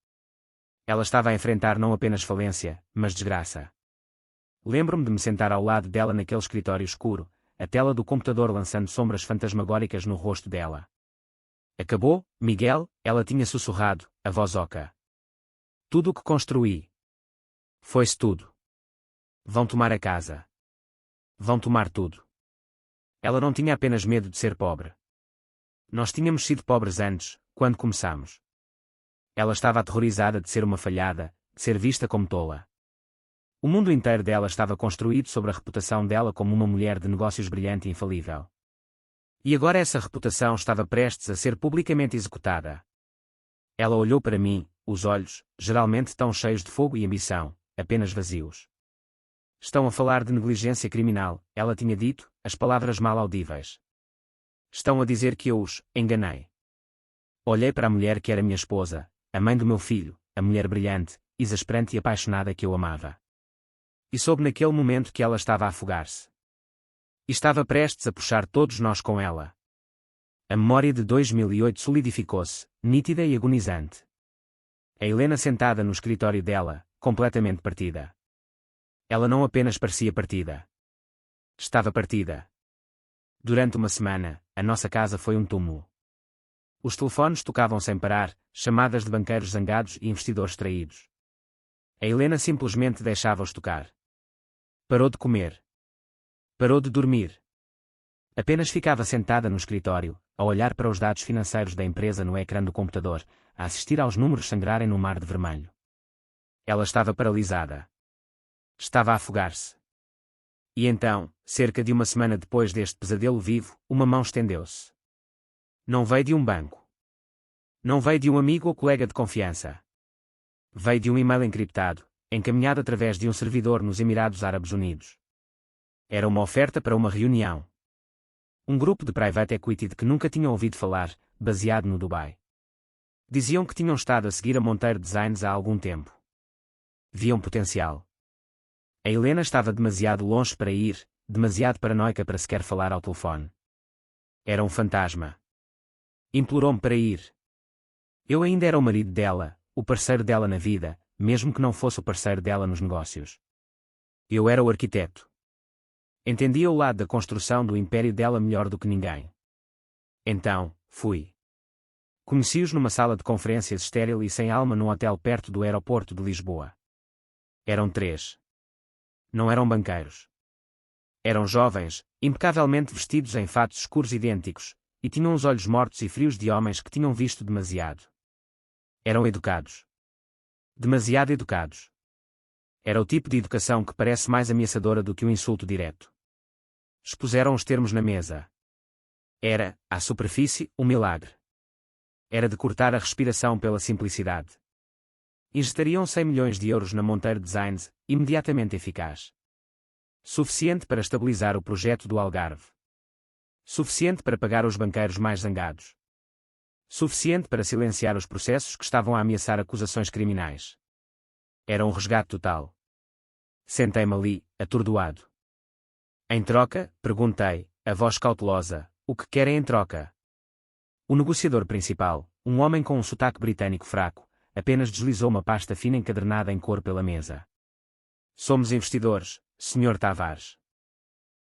Ela estava a enfrentar não apenas falência, mas desgraça. Lembro-me de me sentar ao lado dela naquele escritório escuro, a tela do computador lançando sombras fantasmagóricas no rosto dela. Acabou, Miguel, ela tinha sussurrado, a voz oca. Tudo o que construí. Foi-se tudo. Vão tomar a casa. Vão tomar tudo. Ela não tinha apenas medo de ser pobre. Nós tínhamos sido pobres antes, quando começamos. Ela estava aterrorizada de ser uma falhada, de ser vista como tola. O mundo inteiro dela estava construído sobre a reputação dela como uma mulher de negócios brilhante e infalível. E agora essa reputação estava prestes a ser publicamente executada. Ela olhou para mim, os olhos, geralmente tão cheios de fogo e ambição, apenas vazios. Estão a falar de negligência criminal, ela tinha dito, as palavras mal audíveis. Estão a dizer que eu os enganei. Olhei para a mulher que era minha esposa, a mãe do meu filho, a mulher brilhante, exasperante e apaixonada que eu amava. E soube naquele momento que ela estava a afogar-se. E estava prestes a puxar todos nós com ela. A memória de 2008 solidificou-se, nítida e agonizante. A Helena sentada no escritório dela, completamente partida. Ela não apenas parecia partida. Estava partida. Durante uma semana, a nossa casa foi um túmulo. Os telefones tocavam sem parar, chamadas de banqueiros zangados e investidores traídos. A Helena simplesmente deixava-os tocar. Parou de comer. Parou de dormir. Apenas ficava sentada no escritório, a olhar para os dados financeiros da empresa no ecrã do computador, a assistir aos números sangrarem no mar de vermelho. Ela estava paralisada. Estava a afogar-se. E então, cerca de uma semana depois deste pesadelo vivo, uma mão estendeu-se. Não veio de um banco. Não veio de um amigo ou colega de confiança. Veio de um e-mail encriptado, encaminhado através de um servidor nos Emirados Árabes Unidos. Era uma oferta para uma reunião. Um grupo de private equity de que nunca tinham ouvido falar, baseado no Dubai. Diziam que tinham estado a seguir a Monteiro Designs há algum tempo. Viam potencial. A Helena estava demasiado longe para ir, demasiado paranoica para sequer falar ao telefone. Era um fantasma. Implorou-me para ir. Eu ainda era o marido dela, o parceiro dela na vida, mesmo que não fosse o parceiro dela nos negócios. Eu era o arquiteto. Entendia o lado da construção do império dela melhor do que ninguém. Então, fui. Conheci-os numa sala de conferências estéril e sem alma num hotel perto do aeroporto de Lisboa. Eram 3. Não eram banqueiros. Eram jovens, impecavelmente vestidos em fatos escuros idênticos, e tinham os olhos mortos e frios de homens que tinham visto demasiado. Eram educados. Demasiado educados. Era o tipo de educação que parece mais ameaçadora do que um insulto direto. Expuseram os termos na mesa. Era, à superfície, um milagre. Era de cortar a respiração pela simplicidade. Injetariam 100 milhões de euros na Monteiro Designs, imediatamente eficaz. Suficiente para estabilizar o projeto do Algarve. Suficiente para pagar os banqueiros mais zangados. Suficiente para silenciar os processos que estavam a ameaçar acusações criminais. Era um resgate total. Sentei-me ali, atordoado. Em troca, perguntei, a voz cautelosa, o que querem em troca? O negociador principal, um homem com um sotaque britânico fraco, apenas deslizou uma pasta fina encadernada em cor pela mesa. Somos investidores, Sr. Tavares.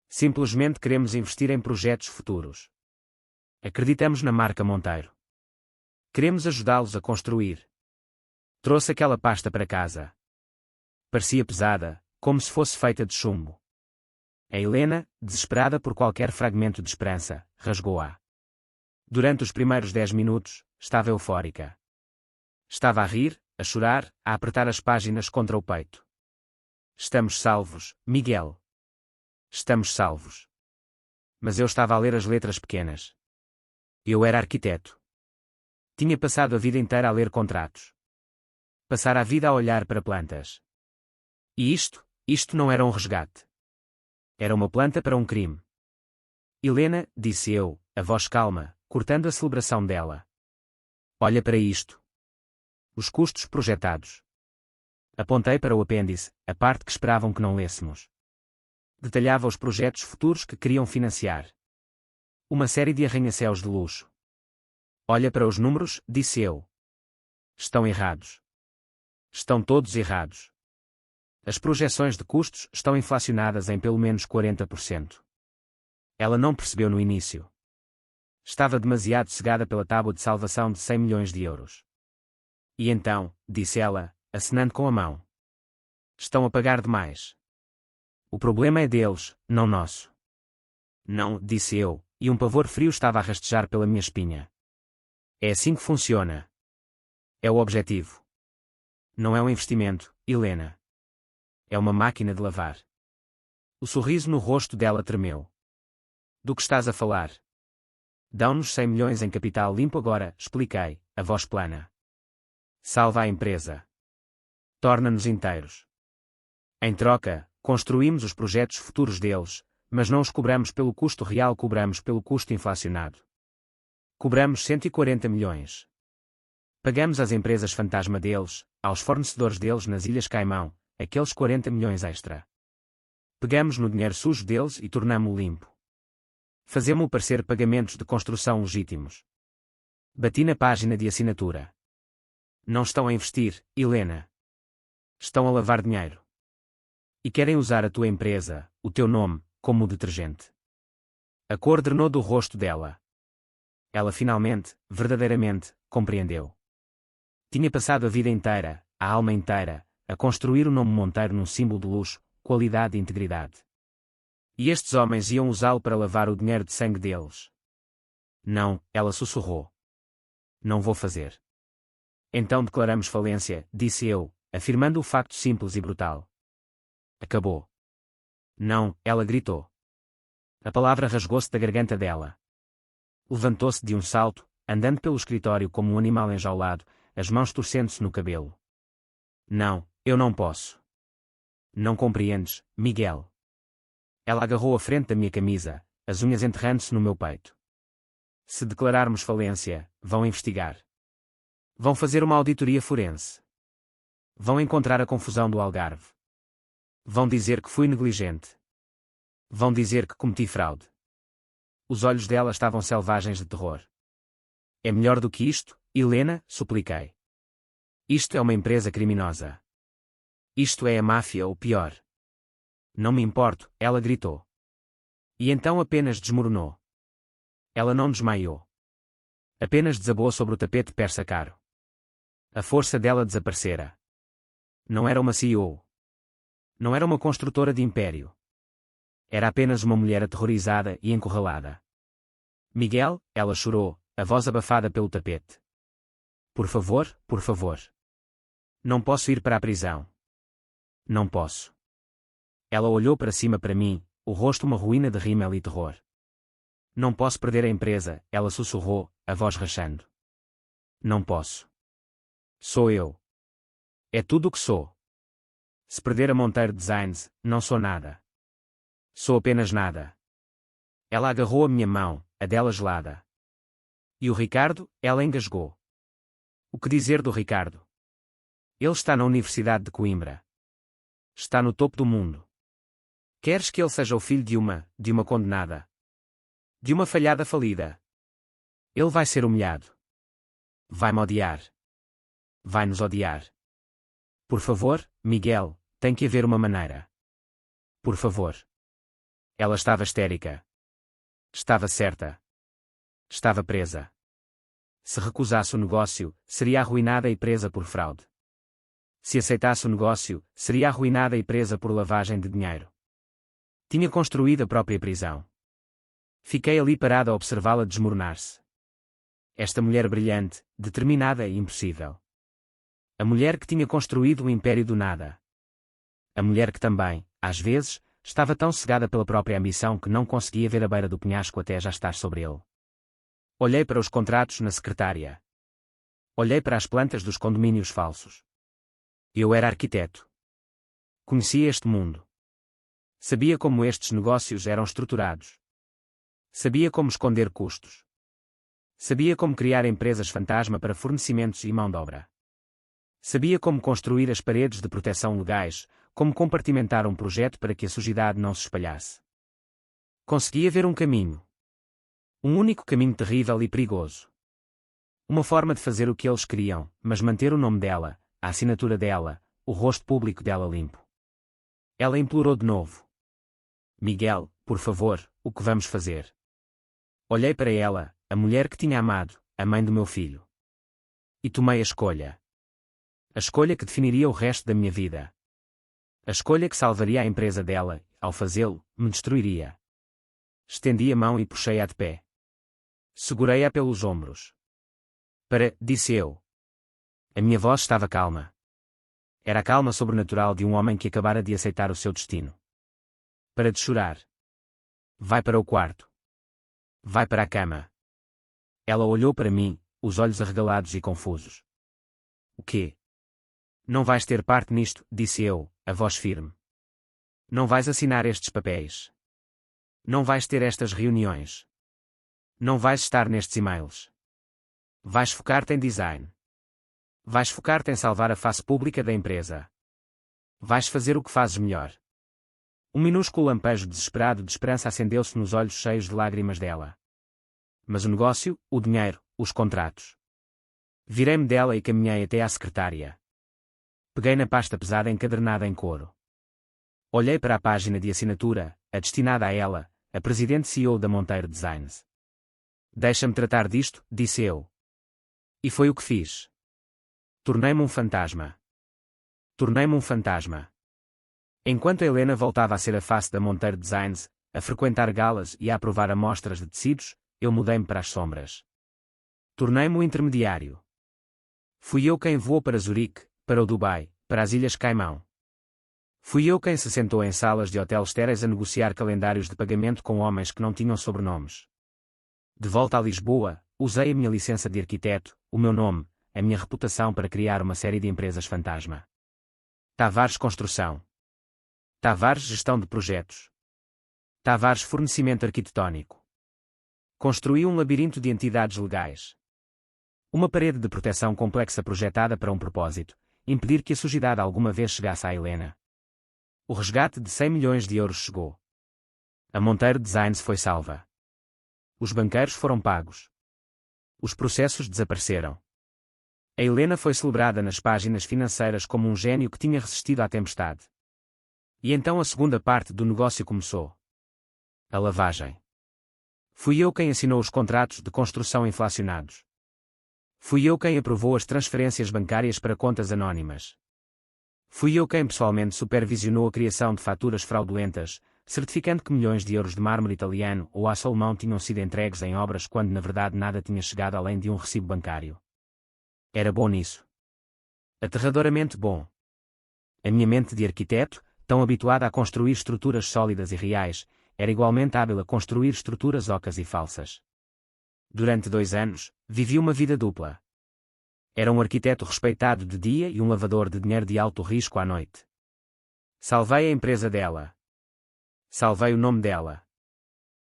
Simplesmente queremos investir em projetos futuros. Acreditamos na marca Monteiro. Queremos ajudá-los a construir. Trouxe aquela pasta para casa. Parecia pesada, como se fosse feita de chumbo. A Helena, desesperada por qualquer fragmento de esperança, rasgou-a. Durante os primeiros 10 minutos, estava eufórica. Estava a rir, a chorar, a apertar as páginas contra o peito. Estamos salvos, Miguel. Estamos salvos. Mas eu estava a ler as letras pequenas. Eu era arquiteto. Tinha passado a vida inteira a ler contratos. Passar a vida a olhar para plantas. E isto não era um resgate. Era uma planta para um crime. Helena, disse eu, a voz calma, cortando a celebração dela. Olha para isto. Os custos projetados. Apontei para o apêndice, a parte que esperavam que não lêssemos. Detalhava os projetos futuros que queriam financiar. Uma série de arranha-céus de luxo. Olha para os números, disse eu. Estão errados. Estão todos errados. As projeções de custos estão inflacionadas em pelo menos 40%. Ela não percebeu no início. Estava demasiado cegada pela tábua de salvação de 100 milhões de euros. E então, disse ela, acenando com a mão. Estão a pagar demais. O problema é deles, não nosso. Não, disse eu, e um pavor frio estava a rastejar pela minha espinha. É assim que funciona. É o objetivo. Não é um investimento, Helena. É uma máquina de lavar. O sorriso no rosto dela tremeu. Do que estás a falar? Dão-nos 100 milhões em capital limpo agora, expliquei, a voz plana. Salva a empresa. Torna-nos inteiros. Em troca, construímos os projetos futuros deles, mas não os cobramos pelo custo real, cobramos pelo custo inflacionado. Cobramos 140 milhões. Pagamos às empresas fantasma deles, aos fornecedores deles nas Ilhas Caimão, aqueles 40 milhões extra. Pegamos no dinheiro sujo deles e tornamo-o limpo. Fazemos-o parecer pagamentos de construção legítimos. Bati na página de assinatura. Não estão a investir, Helena. Estão a lavar dinheiro. E querem usar a tua empresa, o teu nome, como detergente. A cor drenou do rosto dela. Ela finalmente, verdadeiramente, compreendeu. Tinha passado a vida inteira, a alma inteira, a construir o nome Monteiro num símbolo de luxo, qualidade e integridade. E estes homens iam usá-lo para lavar o dinheiro de sangue deles. Não, ela sussurrou. Não vou fazer. Então declaramos falência, disse eu, afirmando o facto simples e brutal. Acabou. Não, ela gritou. A palavra rasgou-se da garganta dela. Levantou-se de um salto, andando pelo escritório como um animal enjaulado, as mãos torcendo-se no cabelo. Não, eu não posso. Não compreendes, Miguel. Ela agarrou a frente da minha camisa, as unhas enterrando-se no meu peito. Se declararmos falência, vão investigar. Vão fazer uma auditoria forense. Vão encontrar a confusão do Algarve. Vão dizer que fui negligente. Vão dizer que cometi fraude. Os olhos dela estavam selvagens de terror. É melhor do que isto, Helena, supliquei. Isto é uma empresa criminosa. Isto é a máfia ou pior. Não me importo, ela gritou. E então apenas desmoronou. Ela não desmaiou. Apenas desabou sobre o tapete persa caro. A força dela desaparecera. Não era uma CEO. Não era uma construtora de império. Era apenas uma mulher aterrorizada e encurralada. Miguel, ela chorou, a voz abafada pelo tapete. Por favor, por favor. Não posso ir para a prisão. Não posso. Ela olhou para cima para mim, o rosto uma ruína de rímel e terror. Não posso perder a empresa, ela sussurrou, a voz rachando. Não posso. Sou eu. É tudo o que sou. Se perder a Monteiro Designs, não sou nada. Sou apenas nada. Ela agarrou a minha mão, a dela gelada. E o Ricardo, ela engasgou. O que dizer do Ricardo? Ele está na Universidade de Coimbra. Está no topo do mundo. Queres que ele seja o filho de uma condenada? De uma falhada falida? Ele vai ser humilhado. Vai-me odiar. Vai nos odiar. Por favor, Miguel, tem que haver uma maneira. Por favor. Ela estava histérica. Estava certa. Estava presa. Se recusasse o negócio, seria arruinada e presa por fraude. Se aceitasse o negócio, seria arruinada e presa por lavagem de dinheiro. Tinha construído a própria prisão. Fiquei ali parada a observá-la desmoronar-se. Esta mulher brilhante, determinada e impossível. A mulher que tinha construído o império do nada. A mulher que também, às vezes, estava tão cegada pela própria ambição que não conseguia ver a beira do penhasco até já estar sobre ele. Olhei para os contratos na secretária. Olhei para as plantas dos condomínios falsos. Eu era arquiteto. Conhecia este mundo. Sabia como estes negócios eram estruturados. Sabia como esconder custos. Sabia como criar empresas fantasma para fornecimentos e mão de obra. Sabia como construir as paredes de proteção legais, como compartimentar um projeto para que a sujidade não se espalhasse. Conseguia ver um caminho. Um único caminho terrível e perigoso. Uma forma de fazer o que eles queriam, mas manter o nome dela, a assinatura dela, o rosto público dela limpo. Ela implorou de novo. Miguel, por favor, o que vamos fazer? Olhei para ela, a mulher que tinha amado, a mãe do meu filho. E tomei a escolha. A escolha que definiria o resto da minha vida. A escolha que salvaria a empresa dela, ao fazê-lo, me destruiria. Estendi a mão e puxei-a de pé. Segurei-a pelos ombros. Disse eu. A minha voz estava calma. Era a calma sobrenatural de um homem que acabara de aceitar o seu destino. Para de chorar. Vai para o quarto. Vai para a cama. Ela olhou para mim, os olhos arregalados e confusos. O quê? Não vais ter parte nisto, disse eu, a voz firme. Não vais assinar estes papéis. Não vais ter estas reuniões. Não vais estar nestes e-mails. Vais focar-te em design. Vais focar-te em salvar a face pública da empresa. Vais fazer o que fazes melhor. Um minúsculo lampejo desesperado de esperança acendeu-se nos olhos cheios de lágrimas dela. Mas o negócio, o dinheiro, os contratos. Virei-me dela e caminhei até à secretária. Peguei na pasta pesada encadernada em couro. Olhei para a página de assinatura, a destinada a ela, a presidente CEO da Monteiro Designs. Deixa-me tratar disto, disse eu. E foi o que fiz. Tornei-me um fantasma. Tornei-me um fantasma. Enquanto a Helena voltava a ser a face da Monteiro Designs, a frequentar galas e a aprovar amostras de tecidos, eu mudei-me para as sombras. Tornei-me o intermediário. Fui eu quem voou para Zurique, para o Dubai, para as Ilhas Caimão. Fui eu quem se sentou em salas de hotel estéreis a negociar calendários de pagamento com homens que não tinham sobrenomes. De volta a Lisboa, usei a minha licença de arquiteto, o meu nome, a minha reputação para criar uma série de empresas fantasma. Tavares Construção. Tavares Gestão de Projetos. Tavares Fornecimento Arquitetónico. Construí um labirinto de entidades legais. Uma parede de proteção complexa projetada para um propósito, impedir que a sujidade alguma vez chegasse à Helena. O resgate de 100 milhões de euros chegou. A Monteiro Designs foi salva. Os banqueiros foram pagos. Os processos desapareceram. A Helena foi celebrada nas páginas financeiras como um gênio que tinha resistido à tempestade. E então a segunda parte do negócio começou. A lavagem. Fui eu quem assinou os contratos de construção inflacionados. Fui eu quem aprovou as transferências bancárias para contas anónimas. Fui eu quem pessoalmente supervisionou a criação de faturas fraudulentas, certificando que milhões de euros de mármore italiano ou aço alemão tinham sido entregues em obras quando na verdade nada tinha chegado além de um recibo bancário. Era bom nisso. Aterradoramente bom. A minha mente de arquiteto, tão habituada a construir estruturas sólidas e reais, era igualmente hábil a construir estruturas ocas e falsas. Durante 2 anos, vivi uma vida dupla. Era um arquiteto respeitado de dia e um lavador de dinheiro de alto risco à noite. Salvei a empresa dela. Salvei o nome dela.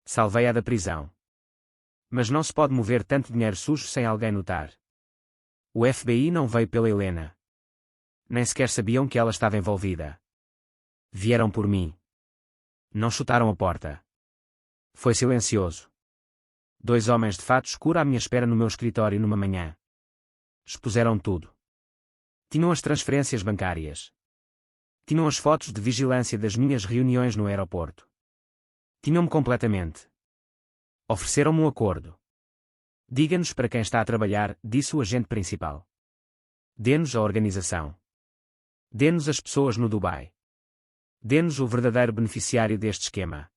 Salvei-a da prisão. Mas não se pode mover tanto dinheiro sujo sem alguém notar. O FBI não veio pela Helena. Nem sequer sabiam que ela estava envolvida. Vieram por mim. Não chutaram a porta. Foi silencioso. 2 homens de fato escuro à minha espera no meu escritório numa manhã. Expuseram tudo. Tinham as transferências bancárias. Tinham as fotos de vigilância das minhas reuniões no aeroporto. Tinham-me completamente. Ofereceram-me um acordo. Diga-nos para quem está a trabalhar, disse o agente principal. Dê-nos a organização. Dê-nos as pessoas no Dubai. Dê-nos o verdadeiro beneficiário deste esquema.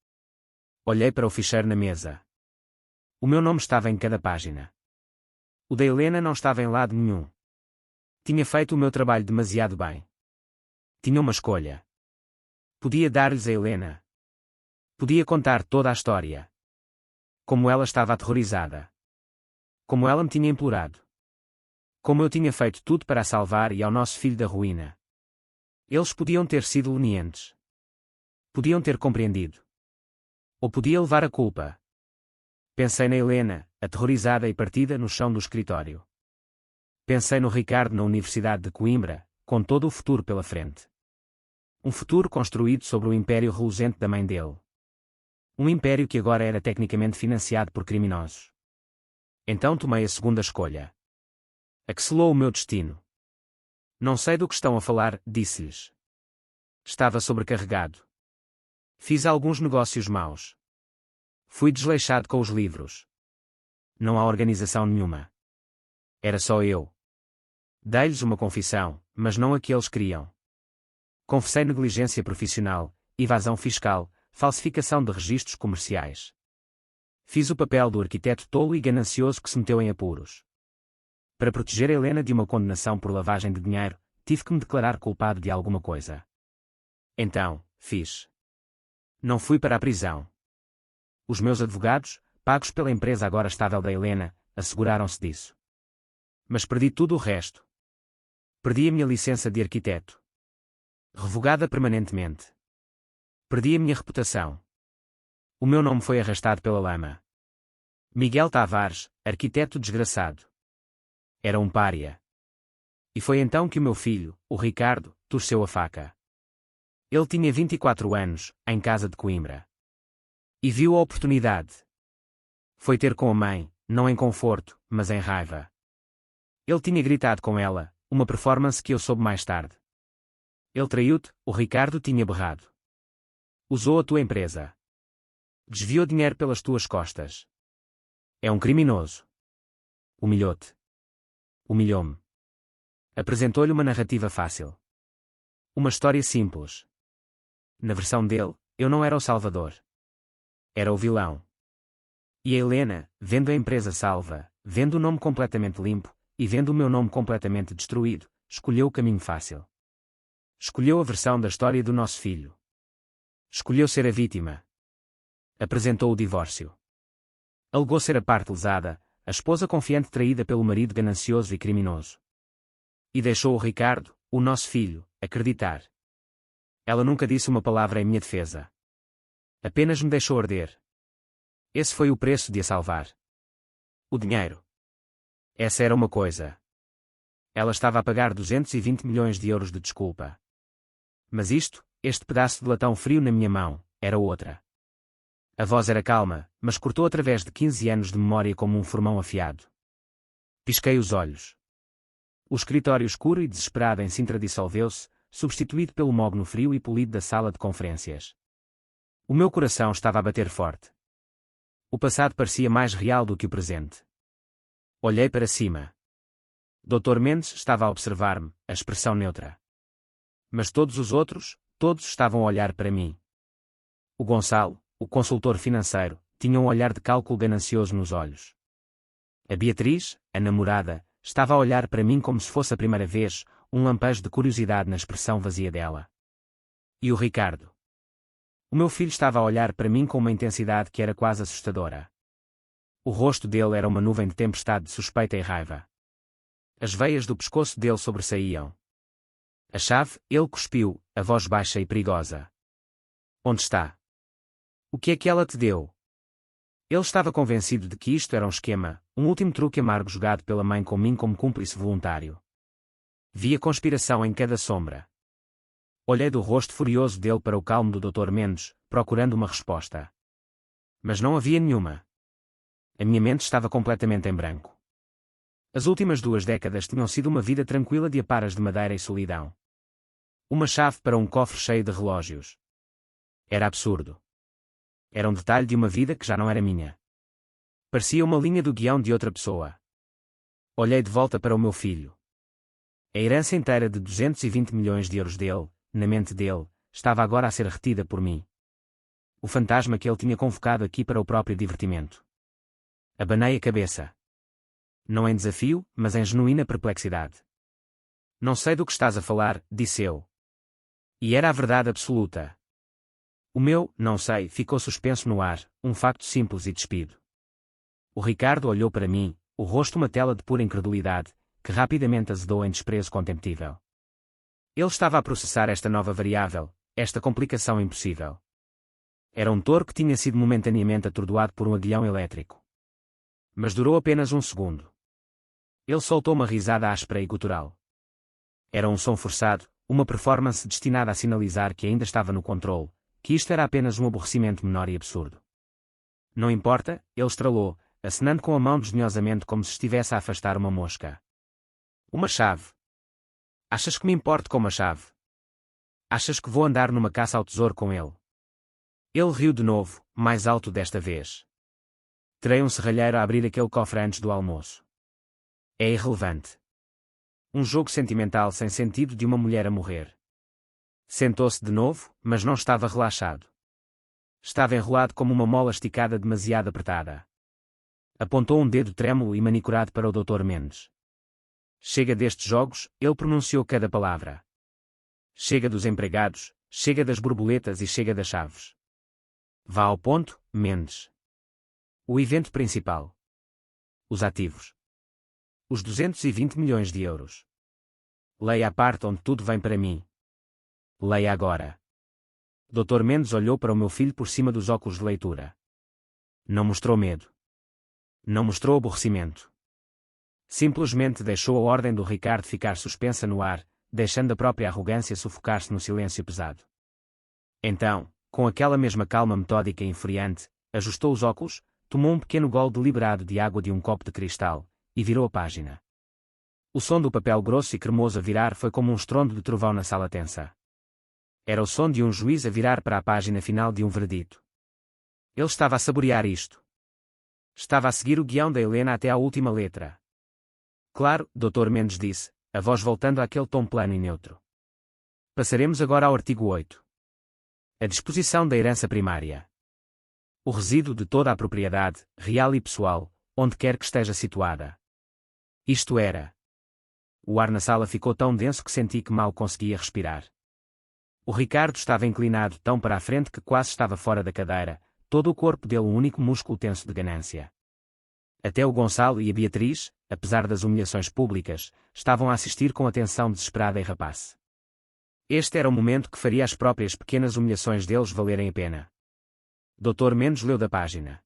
Olhei para o ficheiro na mesa. O meu nome estava em cada página. O da Helena não estava em lado nenhum. Tinha feito o meu trabalho demasiado bem. Tinha uma escolha. Podia dar-lhes a Helena. Podia contar toda a história. Como ela estava aterrorizada. Como ela me tinha implorado. Como eu tinha feito tudo para a salvar e ao nosso filho da ruína. Eles podiam ter sido lenientes. Podiam ter compreendido. Ou podia levar a culpa. Pensei na Helena, aterrorizada e partida no chão do escritório. Pensei no Ricardo na Universidade de Coimbra, com todo o futuro pela frente. Um futuro construído sobre o império reluzente da mãe dele. Um império que agora era tecnicamente financiado por criminosos. Então tomei a segunda escolha. A que selou o meu destino. Não sei do que estão a falar, disse-lhes. Estava sobrecarregado. Fiz alguns negócios maus. Fui desleixado com os livros. Não há organização nenhuma. Era só eu. Dei-lhes uma confissão, mas não a que eles queriam. Confessei negligência profissional, evasão fiscal, falsificação de registros comerciais. Fiz o papel do arquiteto tolo e ganancioso que se meteu em apuros. Para proteger a Helena de uma condenação por lavagem de dinheiro, tive que me declarar culpado de alguma coisa. Então, fiz. Não fui para a prisão. Os meus advogados, pagos pela empresa agora estável da Helena, asseguraram-se disso. Mas perdi tudo o resto. Perdi a minha licença de arquiteto. Revogada permanentemente. Perdi a minha reputação. O meu nome foi arrastado pela lama. Miguel Tavares, arquiteto desgraçado. Era um pária. E foi então que o meu filho, o Ricardo, torceu a faca. Ele tinha 24 anos, em casa de Coimbra. E viu a oportunidade. Foi ter com a mãe, não em conforto, mas em raiva. Ele tinha gritado com ela, uma performance que eu soube mais tarde. Ele traiu-te, o Ricardo tinha berrado. Usou a tua empresa. Desviou dinheiro pelas tuas costas. É um criminoso. Humilhou-te. Humilhou-me. Apresentou-lhe uma narrativa fácil. Uma história simples. Na versão dele, eu não era o salvador. Era o vilão. E a Helena, vendo a empresa salva, vendo o nome completamente limpo, e vendo o meu nome completamente destruído, escolheu o caminho fácil. Escolheu a versão da história do nosso filho. Escolheu ser a vítima. Apresentou o divórcio. Alegou ser a parte lesada, a esposa confiante traída pelo marido ganancioso e criminoso. E deixou o Ricardo, o nosso filho, acreditar. Ela nunca disse uma palavra em minha defesa. Apenas me deixou arder. Esse foi o preço de a salvar. O dinheiro. Essa era uma coisa. Ela estava a pagar 220 milhões de euros de desculpa. Mas isto, este pedaço de latão frio na minha mão, era outra. A voz era calma, mas cortou através de 15 anos de memória como um formão afiado. Pisquei os olhos. O escritório escuro e desesperado em Sintra dissolveu-se, substituído pelo mogno frio e polido da sala de conferências. O meu coração estava a bater forte. O passado parecia mais real do que o presente. Olhei para cima. Dr. Mendes estava a observar-me, a expressão neutra. Mas todos os outros, todos estavam a olhar para mim. O Gonçalo, o consultor financeiro, tinha um olhar de cálculo ganancioso nos olhos. A Beatriz, a namorada, estava a olhar para mim como se fosse a primeira vez, um lampejo de curiosidade na expressão vazia dela. E o Ricardo? O meu filho estava a olhar para mim com uma intensidade que era quase assustadora. O rosto dele era uma nuvem de tempestade de suspeita e raiva. As veias do pescoço dele sobressaíam. A chave, ele cuspiu, a voz baixa e perigosa. Onde está? O que é que ela te deu? Ele estava convencido de que isto era um esquema, um último truque amargo jogado pela mãe com mim como cúmplice voluntário. Via conspiração em cada sombra. Olhei do rosto furioso dele para o calmo do Dr. Mendes, procurando uma resposta. Mas não havia nenhuma. A minha mente estava completamente em branco. As últimas 2 décadas tinham sido uma vida tranquila de aparas de madeira e solidão. Uma chave para um cofre cheio de relógios. Era absurdo. Era um detalhe de uma vida que já não era minha. Parecia uma linha do guião de outra pessoa. Olhei de volta para o meu filho. A herança inteira de 220 milhões de euros dele, na mente dele, estava agora a ser retida por mim. O fantasma que ele tinha convocado aqui para o próprio divertimento. Abanei a cabeça. Não em desafio, mas em genuína perplexidade. Não sei do que estás a falar, disse eu. E era a verdade absoluta. O meu, não sei, ficou suspenso no ar, um facto simples e despido. O Ricardo olhou para mim, o rosto uma tela de pura incredulidade, que rapidamente azedou em desprezo contemptível. Ele estava a processar esta nova variável, esta complicação impossível. Era um touro que tinha sido momentaneamente atordoado por um aguilhão elétrico. Mas durou apenas um segundo. Ele soltou uma risada áspera e gutural. Era um som forçado, uma performance destinada a sinalizar que ainda estava no controle, que isto era apenas um aborrecimento menor e absurdo. Não importa, ele estralou, acenando com a mão desdenhosamente como se estivesse a afastar uma mosca. Uma chave. Achas que me importo com uma chave? Achas que vou andar numa caça ao tesouro com ele? Ele riu de novo, mais alto desta vez. Terei um serralheiro a abrir aquele cofre antes do almoço. É irrelevante. Um jogo sentimental sem sentido de uma mulher a morrer. Sentou-se de novo, mas não estava relaxado. Estava enrolado como uma mola esticada demasiado apertada. Apontou um dedo trêmulo e manicurado para o Dr. Mendes. Chega destes jogos, ele pronunciou cada palavra. Chega dos empregados, chega das borboletas e chega das chaves. Vá ao ponto, Mendes. O evento principal. Os ativos. Os 220 milhões de euros. Leia a parte onde tudo vem para mim. Leia agora. Dr. Mendes olhou para o meu filho por cima dos óculos de leitura. Não mostrou medo. Não mostrou aborrecimento. Simplesmente deixou a ordem do Ricardo ficar suspensa no ar, deixando a própria arrogância sufocar-se no silêncio pesado. Então, com aquela mesma calma metódica e infuriante, ajustou os óculos, tomou um pequeno gole deliberado de água de um copo de cristal, e virou a página. O som do papel grosso e cremoso a virar foi como um estrondo de trovão na sala tensa. Era o som de um juiz a virar para a página final de um veredito. Ele estava a saborear isto. Estava a seguir o guião da Helena até à última letra. Claro, Dr. Mendes disse, a voz voltando àquele tom plano e neutro. Passaremos agora ao artigo 8. A disposição da herança primária. O resíduo de toda a propriedade, real e pessoal, onde quer que esteja situada. Isto era. O ar na sala ficou tão denso que senti que mal conseguia respirar. O Ricardo estava inclinado tão para a frente que quase estava fora da cadeira, todo o corpo dele um único músculo tenso de ganância. Até o Gonçalo e a Beatriz, apesar das humilhações públicas, estavam a assistir com atenção desesperada e rapace. Este era o momento que faria as próprias pequenas humilhações deles valerem a pena. Dr. Mendes leu da página.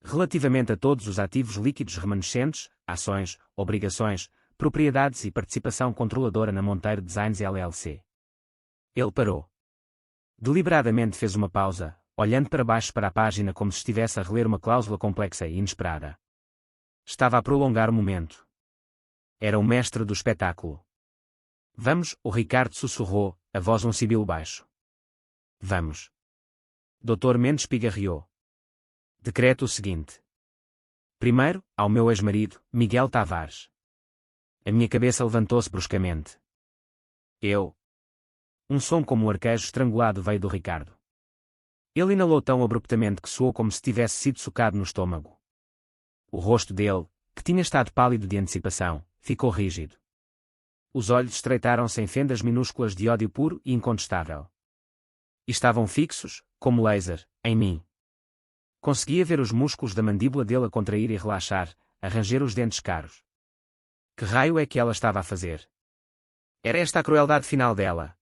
Relativamente a todos os ativos líquidos remanescentes, ações, obrigações, propriedades e participação controladora na Monteiro Designs LLC. Ele parou. Deliberadamente fez uma pausa, olhando para baixo para a página como se estivesse a reler uma cláusula complexa e inesperada. Estava a prolongar o momento. Era o mestre do espetáculo. Vamos, o Ricardo sussurrou, a voz um sibilo baixo. Vamos. Dr. Mendes pigarreou. Decreto o seguinte. Primeiro, ao meu ex-marido, Miguel Tavares. A minha cabeça levantou-se bruscamente. Um som como um arquejo estrangulado veio do Ricardo. Ele inalou tão abruptamente que soou como se tivesse sido socado no estômago. O rosto dele, que tinha estado pálido de antecipação, ficou rígido. Os olhos estreitaram-se em fendas minúsculas de ódio puro e incontestável. E estavam fixos, como laser, em mim. Conseguia ver os músculos da mandíbula dele a contrair e relaxar, a ranger os dentes caros. Que raio é que ela estava a fazer? Era esta a crueldade final dela?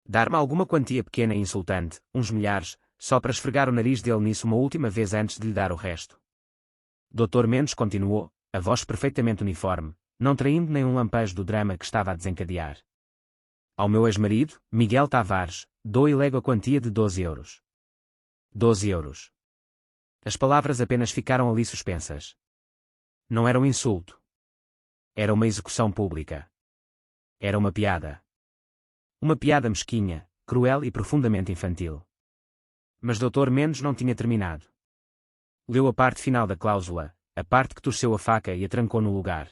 Dar-me alguma quantia pequena e insultante, uns milhares, só para esfregar o nariz dele nisso uma última vez antes de lhe dar o resto. Dr. Mendes continuou, a voz perfeitamente uniforme, não traindo nem um lampejo do drama que estava a desencadear. Ao meu ex-marido, Miguel Tavares, dou-lhe logo a quantia de 12 euros. 12 euros. As palavras apenas ficaram ali suspensas. Não era um insulto. Era uma execução pública. Era uma piada. Uma piada mesquinha, cruel e profundamente infantil. Mas Dr. Mendes não tinha terminado. Leu a parte final da cláusula, a parte que torceu a faca e a trancou no lugar.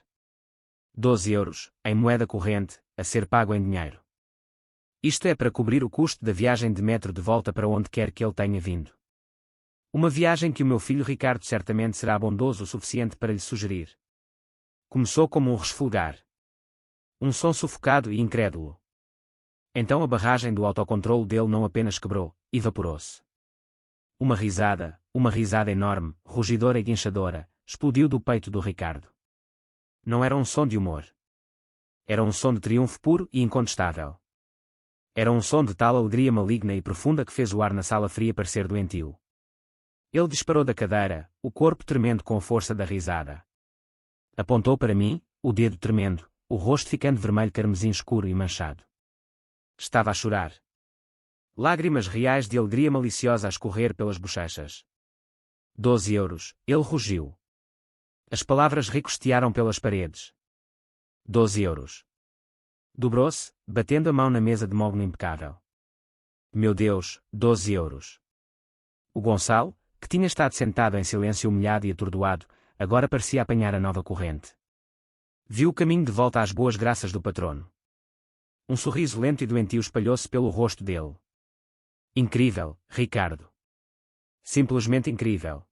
12 euros, em moeda corrente, a ser pago em dinheiro. Isto é para cobrir o custo da viagem de metro de volta para onde quer que ele tenha vindo. Uma viagem que o meu filho Ricardo certamente será bondoso o suficiente para lhe sugerir. Começou como um resfolgar. Um som sufocado e incrédulo. Então a barragem do autocontrole dele não apenas quebrou, evaporou-se. Uma risada enorme, rugidora e guinchadora, explodiu do peito do Ricardo. Não era um som de humor. Era um som de triunfo puro e incontestável. Era um som de tal alegria maligna e profunda que fez o ar na sala fria parecer doentio. Ele disparou da cadeira, o corpo tremendo com a força da risada. Apontou para mim, o dedo tremendo, o rosto ficando vermelho carmesim escuro e manchado. Estava a chorar. Lágrimas reais de alegria maliciosa a escorrer pelas bochechas. 12 euros, ele rugiu. As palavras ricochetearam pelas paredes. 12 euros. Dobrou-se, batendo a mão na mesa de mogno impecável. Meu Deus, 12 euros. O Gonçalo, que tinha estado sentado em silêncio humilhado e atordoado, agora parecia apanhar a nova corrente. Viu o caminho de volta às boas graças do patrono. Um sorriso lento e doentio espalhou-se pelo rosto dele. Incrível, Ricardo. Simplesmente incrível.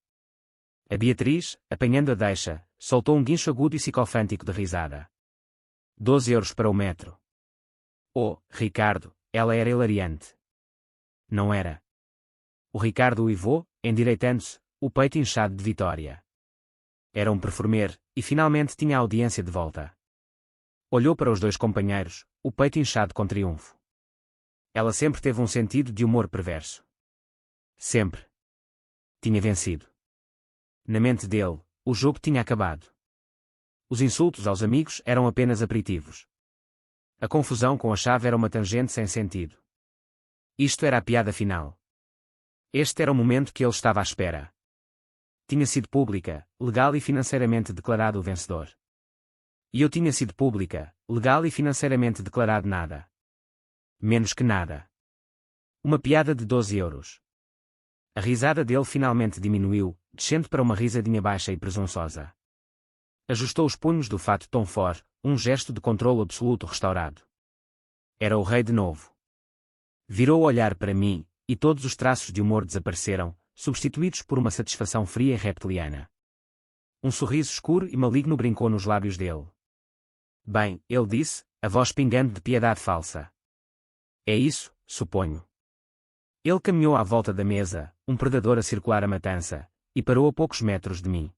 A Beatriz, apanhando a deixa, soltou um guincho agudo e psicofântico de risada. 12 euros para o metro. Oh, Ricardo, ela era hilariante. Não era? O Ricardo uivou, endireitando-se, o peito inchado de vitória. Era um performer, e finalmente tinha a audiência de volta. Olhou para os dois companheiros, o peito inchado com triunfo. Ela sempre teve um sentido de humor perverso. Sempre. Tinha vencido. Na mente dele, o jogo tinha acabado. Os insultos aos amigos eram apenas aperitivos. A confusão com a chave era uma tangente sem sentido. Isto era a piada final. Este era o momento que ele estava à espera. Tinha sido pública, legal e financeiramente declarado o vencedor. E eu tinha sido pública, legal e financeiramente declarado nada. Menos que nada. Uma piada de 12 euros. A risada dele finalmente diminuiu, descendo para uma risadinha baixa e presunçosa. Ajustou os punhos do fato Tom Ford, um gesto de controle absoluto restaurado. Era o rei de novo. Virou o olhar para mim, e todos os traços de humor desapareceram, substituídos por uma satisfação fria e reptiliana. Um sorriso escuro e maligno brincou nos lábios dele. Bem, ele disse, a voz pingando de piedade falsa. É isso, suponho. Ele caminhou à volta da mesa, um predador a circular a matança, e parou a poucos metros de mim.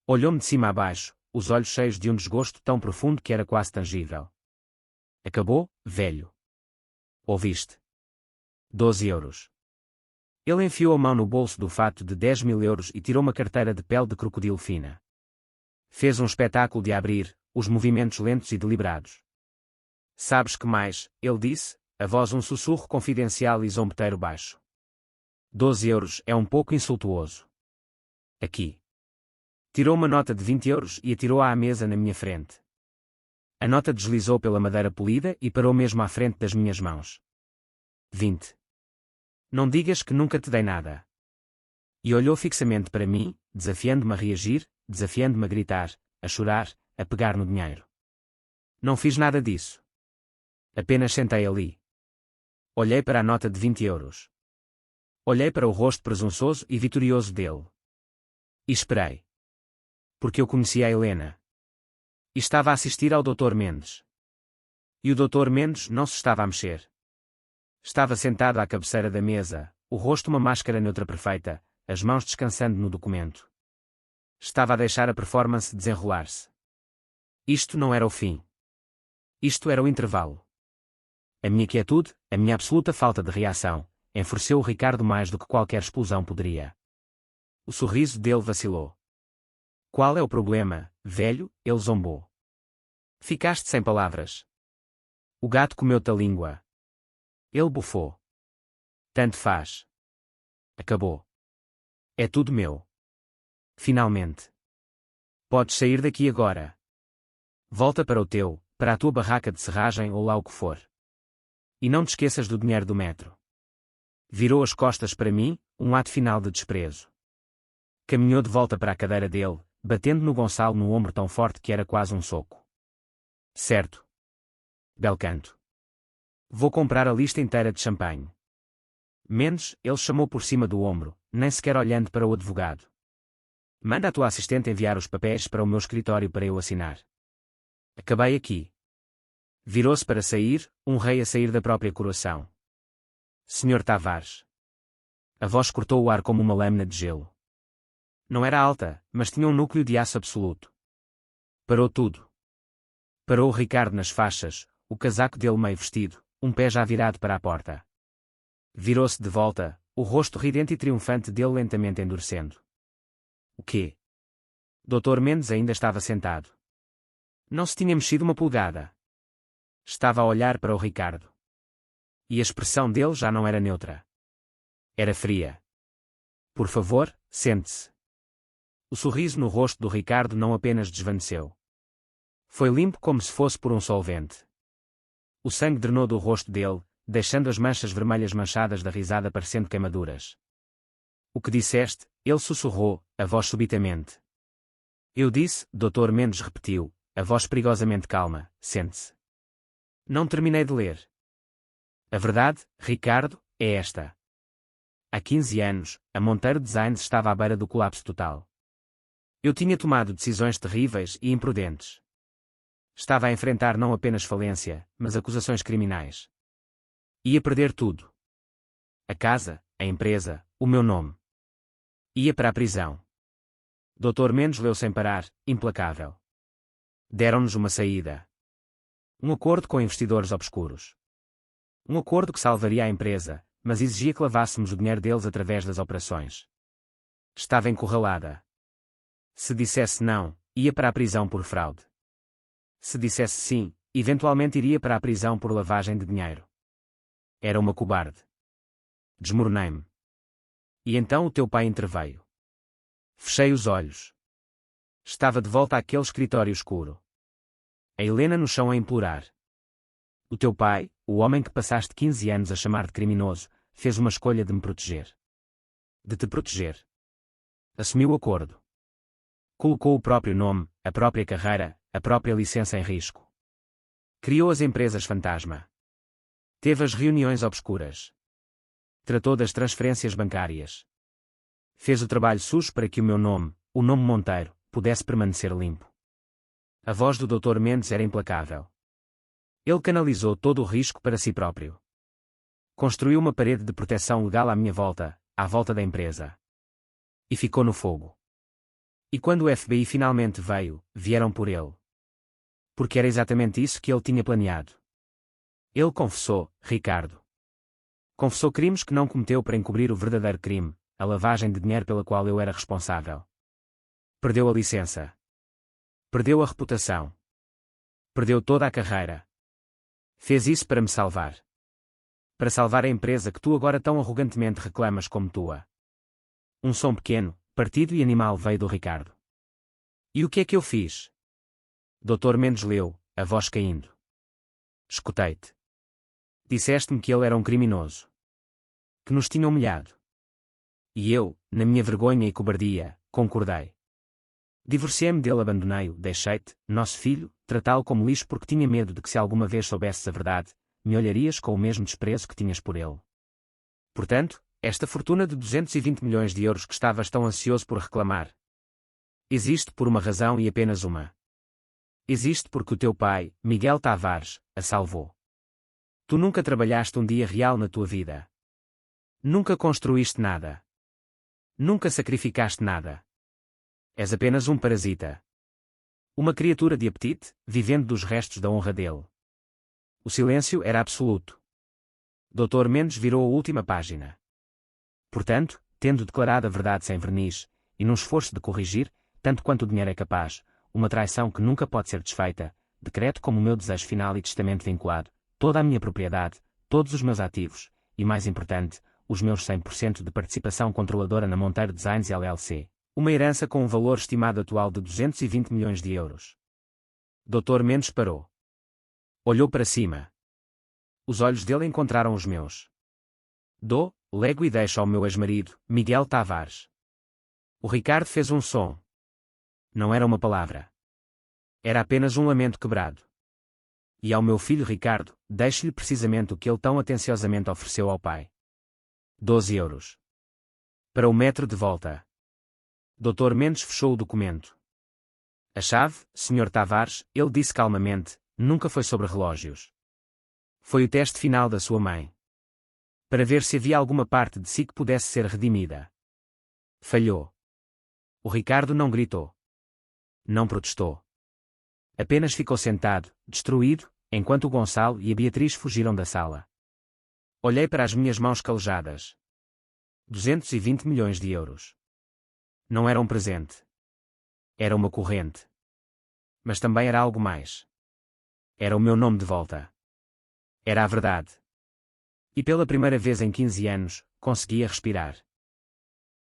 Olhou-me de cima a baixo, os olhos cheios de um desgosto tão profundo que era quase tangível. Acabou, velho. Ouviste? 12 euros. Ele enfiou a mão no bolso do fato de 10.000 euros e tirou uma carteira de pele de crocodilo fina. Fez um espetáculo de abrir, os movimentos lentos e deliberados. Sabes que mais, ele disse, a voz um sussurro confidencial e zombeteiro baixo. 12 euros é um pouco insultuoso. Aqui. Tirou uma nota de 20 euros e atirou-a à mesa na minha frente. A nota deslizou pela madeira polida e parou mesmo à frente das minhas mãos. 20. Não digas que nunca te dei nada. E olhou fixamente para mim, desafiando-me a reagir, desafiando-me a gritar, a chorar, a pegar no dinheiro. Não fiz nada disso. Apenas sentei ali. Olhei para a nota de 20 euros. Olhei para o rosto presunçoso e vitorioso dele. E esperei. Porque eu conhecia a Helena. E estava a assistir ao Dr. Mendes. E o Dr. Mendes não se estava a mexer. Estava sentado à cabeceira da mesa, o rosto uma máscara neutra perfeita, as mãos descansando no documento. Estava a deixar a performance desenrolar-se. Isto não era o fim. Isto era o intervalo. A minha quietude, a minha absoluta falta de reação, enfureceu o Ricardo mais do que qualquer explosão poderia. O sorriso dele vacilou. Qual é o problema, velho? Ele zombou. Ficaste sem palavras. O gato comeu-te a língua. Ele bufou. Tanto faz. Acabou. É tudo meu. Finalmente. Podes sair daqui agora. Volta para o teu, para a tua barraca de serragem ou lá o que for. E não te esqueças do dinheiro do metro. Virou as costas para mim, um ato final de desprezo. Caminhou de volta para a cadeira dele, batendo no Gonçalo no ombro tão forte que era quase um soco. Certo. Belcanto. Vou comprar a lista inteira de champanhe. Mendes, ele chamou por cima do ombro, nem sequer olhando para o advogado. Manda a tua assistente enviar os papéis para o meu escritório para eu assinar. Acabei aqui. Virou-se para sair, um rei a sair da própria coroação. Senhor Tavares. A voz cortou o ar como uma lâmina de gelo. Não era alta, mas tinha um núcleo de aço absoluto. Parou tudo. Parou o Ricardo nas faixas, o casaco dele meio vestido, um pé já virado para a porta. Virou-se de volta, o rosto ridente e triunfante dele lentamente endurecendo. O quê? Dr. Mendes ainda estava sentado. Não se tinha mexido uma pulgada. Estava a olhar para o Ricardo. E a expressão dele já não era neutra. Era fria. Por favor, sente-se. O sorriso no rosto do Ricardo não apenas desvaneceu. Foi limpo como se fosse por um solvente. O sangue drenou do rosto dele, deixando as manchas vermelhas manchadas da risada parecendo queimaduras. O que disseste? Ele sussurrou, a voz subitamente. Eu disse, Dr. Mendes repetiu, a voz perigosamente calma, sente-se. Não terminei de ler. A verdade, Ricardo, é esta. Há 15 anos, a Monteiro Designs estava à beira do colapso total. Eu tinha tomado decisões terríveis e imprudentes. Estava a enfrentar não apenas falência, mas acusações criminais. Ia perder tudo. A casa, a empresa, o meu nome. Ia para a prisão. Dr. Mendes leu sem parar, implacável. Deram-nos uma saída. Um acordo com investidores obscuros. Um acordo que salvaria a empresa, mas exigia que lavássemos o dinheiro deles através das operações. Estava encurralada. Se dissesse não, ia para a prisão por fraude. Se dissesse sim, eventualmente iria para a prisão por lavagem de dinheiro. Era uma cobarde. Desmoronei-me. E então o teu pai interveio. Fechei os olhos. Estava de volta àquele escritório escuro. A Helena no chão a implorar. O teu pai, o homem que passaste 15 anos a chamar de criminoso, fez uma escolha de me proteger. De te proteger. Assumiu o acordo. Colocou o próprio nome, a própria carreira, a própria licença em risco. Criou as empresas fantasma. Teve as reuniões obscuras. Tratou das transferências bancárias. Fez o trabalho sujo para que o meu nome, o nome Monteiro, pudesse permanecer limpo. A voz do Dr. Mendes era implacável. Ele canalizou todo o risco para si próprio. Construiu uma parede de proteção legal à minha volta, à volta da empresa. E ficou no fogo. E quando o FBI finalmente veio, vieram por ele. Porque era exatamente isso que ele tinha planeado. Ele confessou, Ricardo. Confessou crimes que não cometeu para encobrir o verdadeiro crime, a lavagem de dinheiro pela qual eu era responsável. Perdeu a licença. Perdeu a reputação. Perdeu toda a carreira. Fez isso para me salvar. Para salvar a empresa que tu agora tão arrogantemente reclamas como tua. Um som pequeno, partido e animal veio do Ricardo. E o que é que eu fiz? Dr. Mendes leu, a voz caindo. Escutei-te. Disseste-me que ele era um criminoso. que nos tinha humilhado. E eu, na minha vergonha e cobardia, concordei. Divorciei-me dele, abandonei-o, deixei-te, nosso filho, tratá-lo como lixo porque tinha medo de que se alguma vez soubesses a verdade, me olharias com o mesmo desprezo que tinhas por ele. Portanto, esta fortuna de 220 milhões de euros que estavas tão ansioso por reclamar, existe por uma razão e apenas uma. Existe porque o teu pai, Miguel Tavares, a salvou. Tu nunca trabalhaste um dia real na tua vida. Nunca construíste nada. Nunca sacrificaste nada. És apenas um parasita. Uma criatura de apetite, vivendo dos restos da honra dele. O silêncio era absoluto. Dr. Mendes virou a última página. Portanto, tendo declarado a verdade sem verniz, e num esforço de corrigir, tanto quanto o dinheiro é capaz, uma traição que nunca pode ser desfeita, decreto como o meu desejo final e testamento vinculado, toda a minha propriedade, todos os meus ativos, e mais importante, os meus 100% de participação controladora na Monteiro Designs LLC, uma herança com um valor estimado atual de 220 milhões de euros. Dr. Mendes parou. Olhou para cima. Os olhos dele encontraram os meus. Lego e deixo ao meu ex-marido, Miguel Tavares. O Ricardo fez um som. Não era uma palavra. Era apenas um lamento quebrado. E ao meu filho Ricardo, deixo-lhe precisamente o que ele tão atenciosamente ofereceu ao pai. 12 euros. Para o metro de volta. Dr. Mendes fechou o documento. A chave, Sr. Tavares, ele disse calmamente, nunca foi sobre relógios. Foi o teste final da sua mãe. Para ver se havia alguma parte de si que pudesse ser redimida. Falhou. O Ricardo não gritou. Não protestou. Apenas ficou sentado, destruído, enquanto o Gonçalo e a Beatriz fugiram da sala. Olhei para as minhas mãos calejadas. 220 milhões de euros. Não era um presente. Era uma corrente. Mas também era algo mais. Era o meu nome de volta. Era a verdade. E pela primeira vez em 15 anos, conseguia respirar.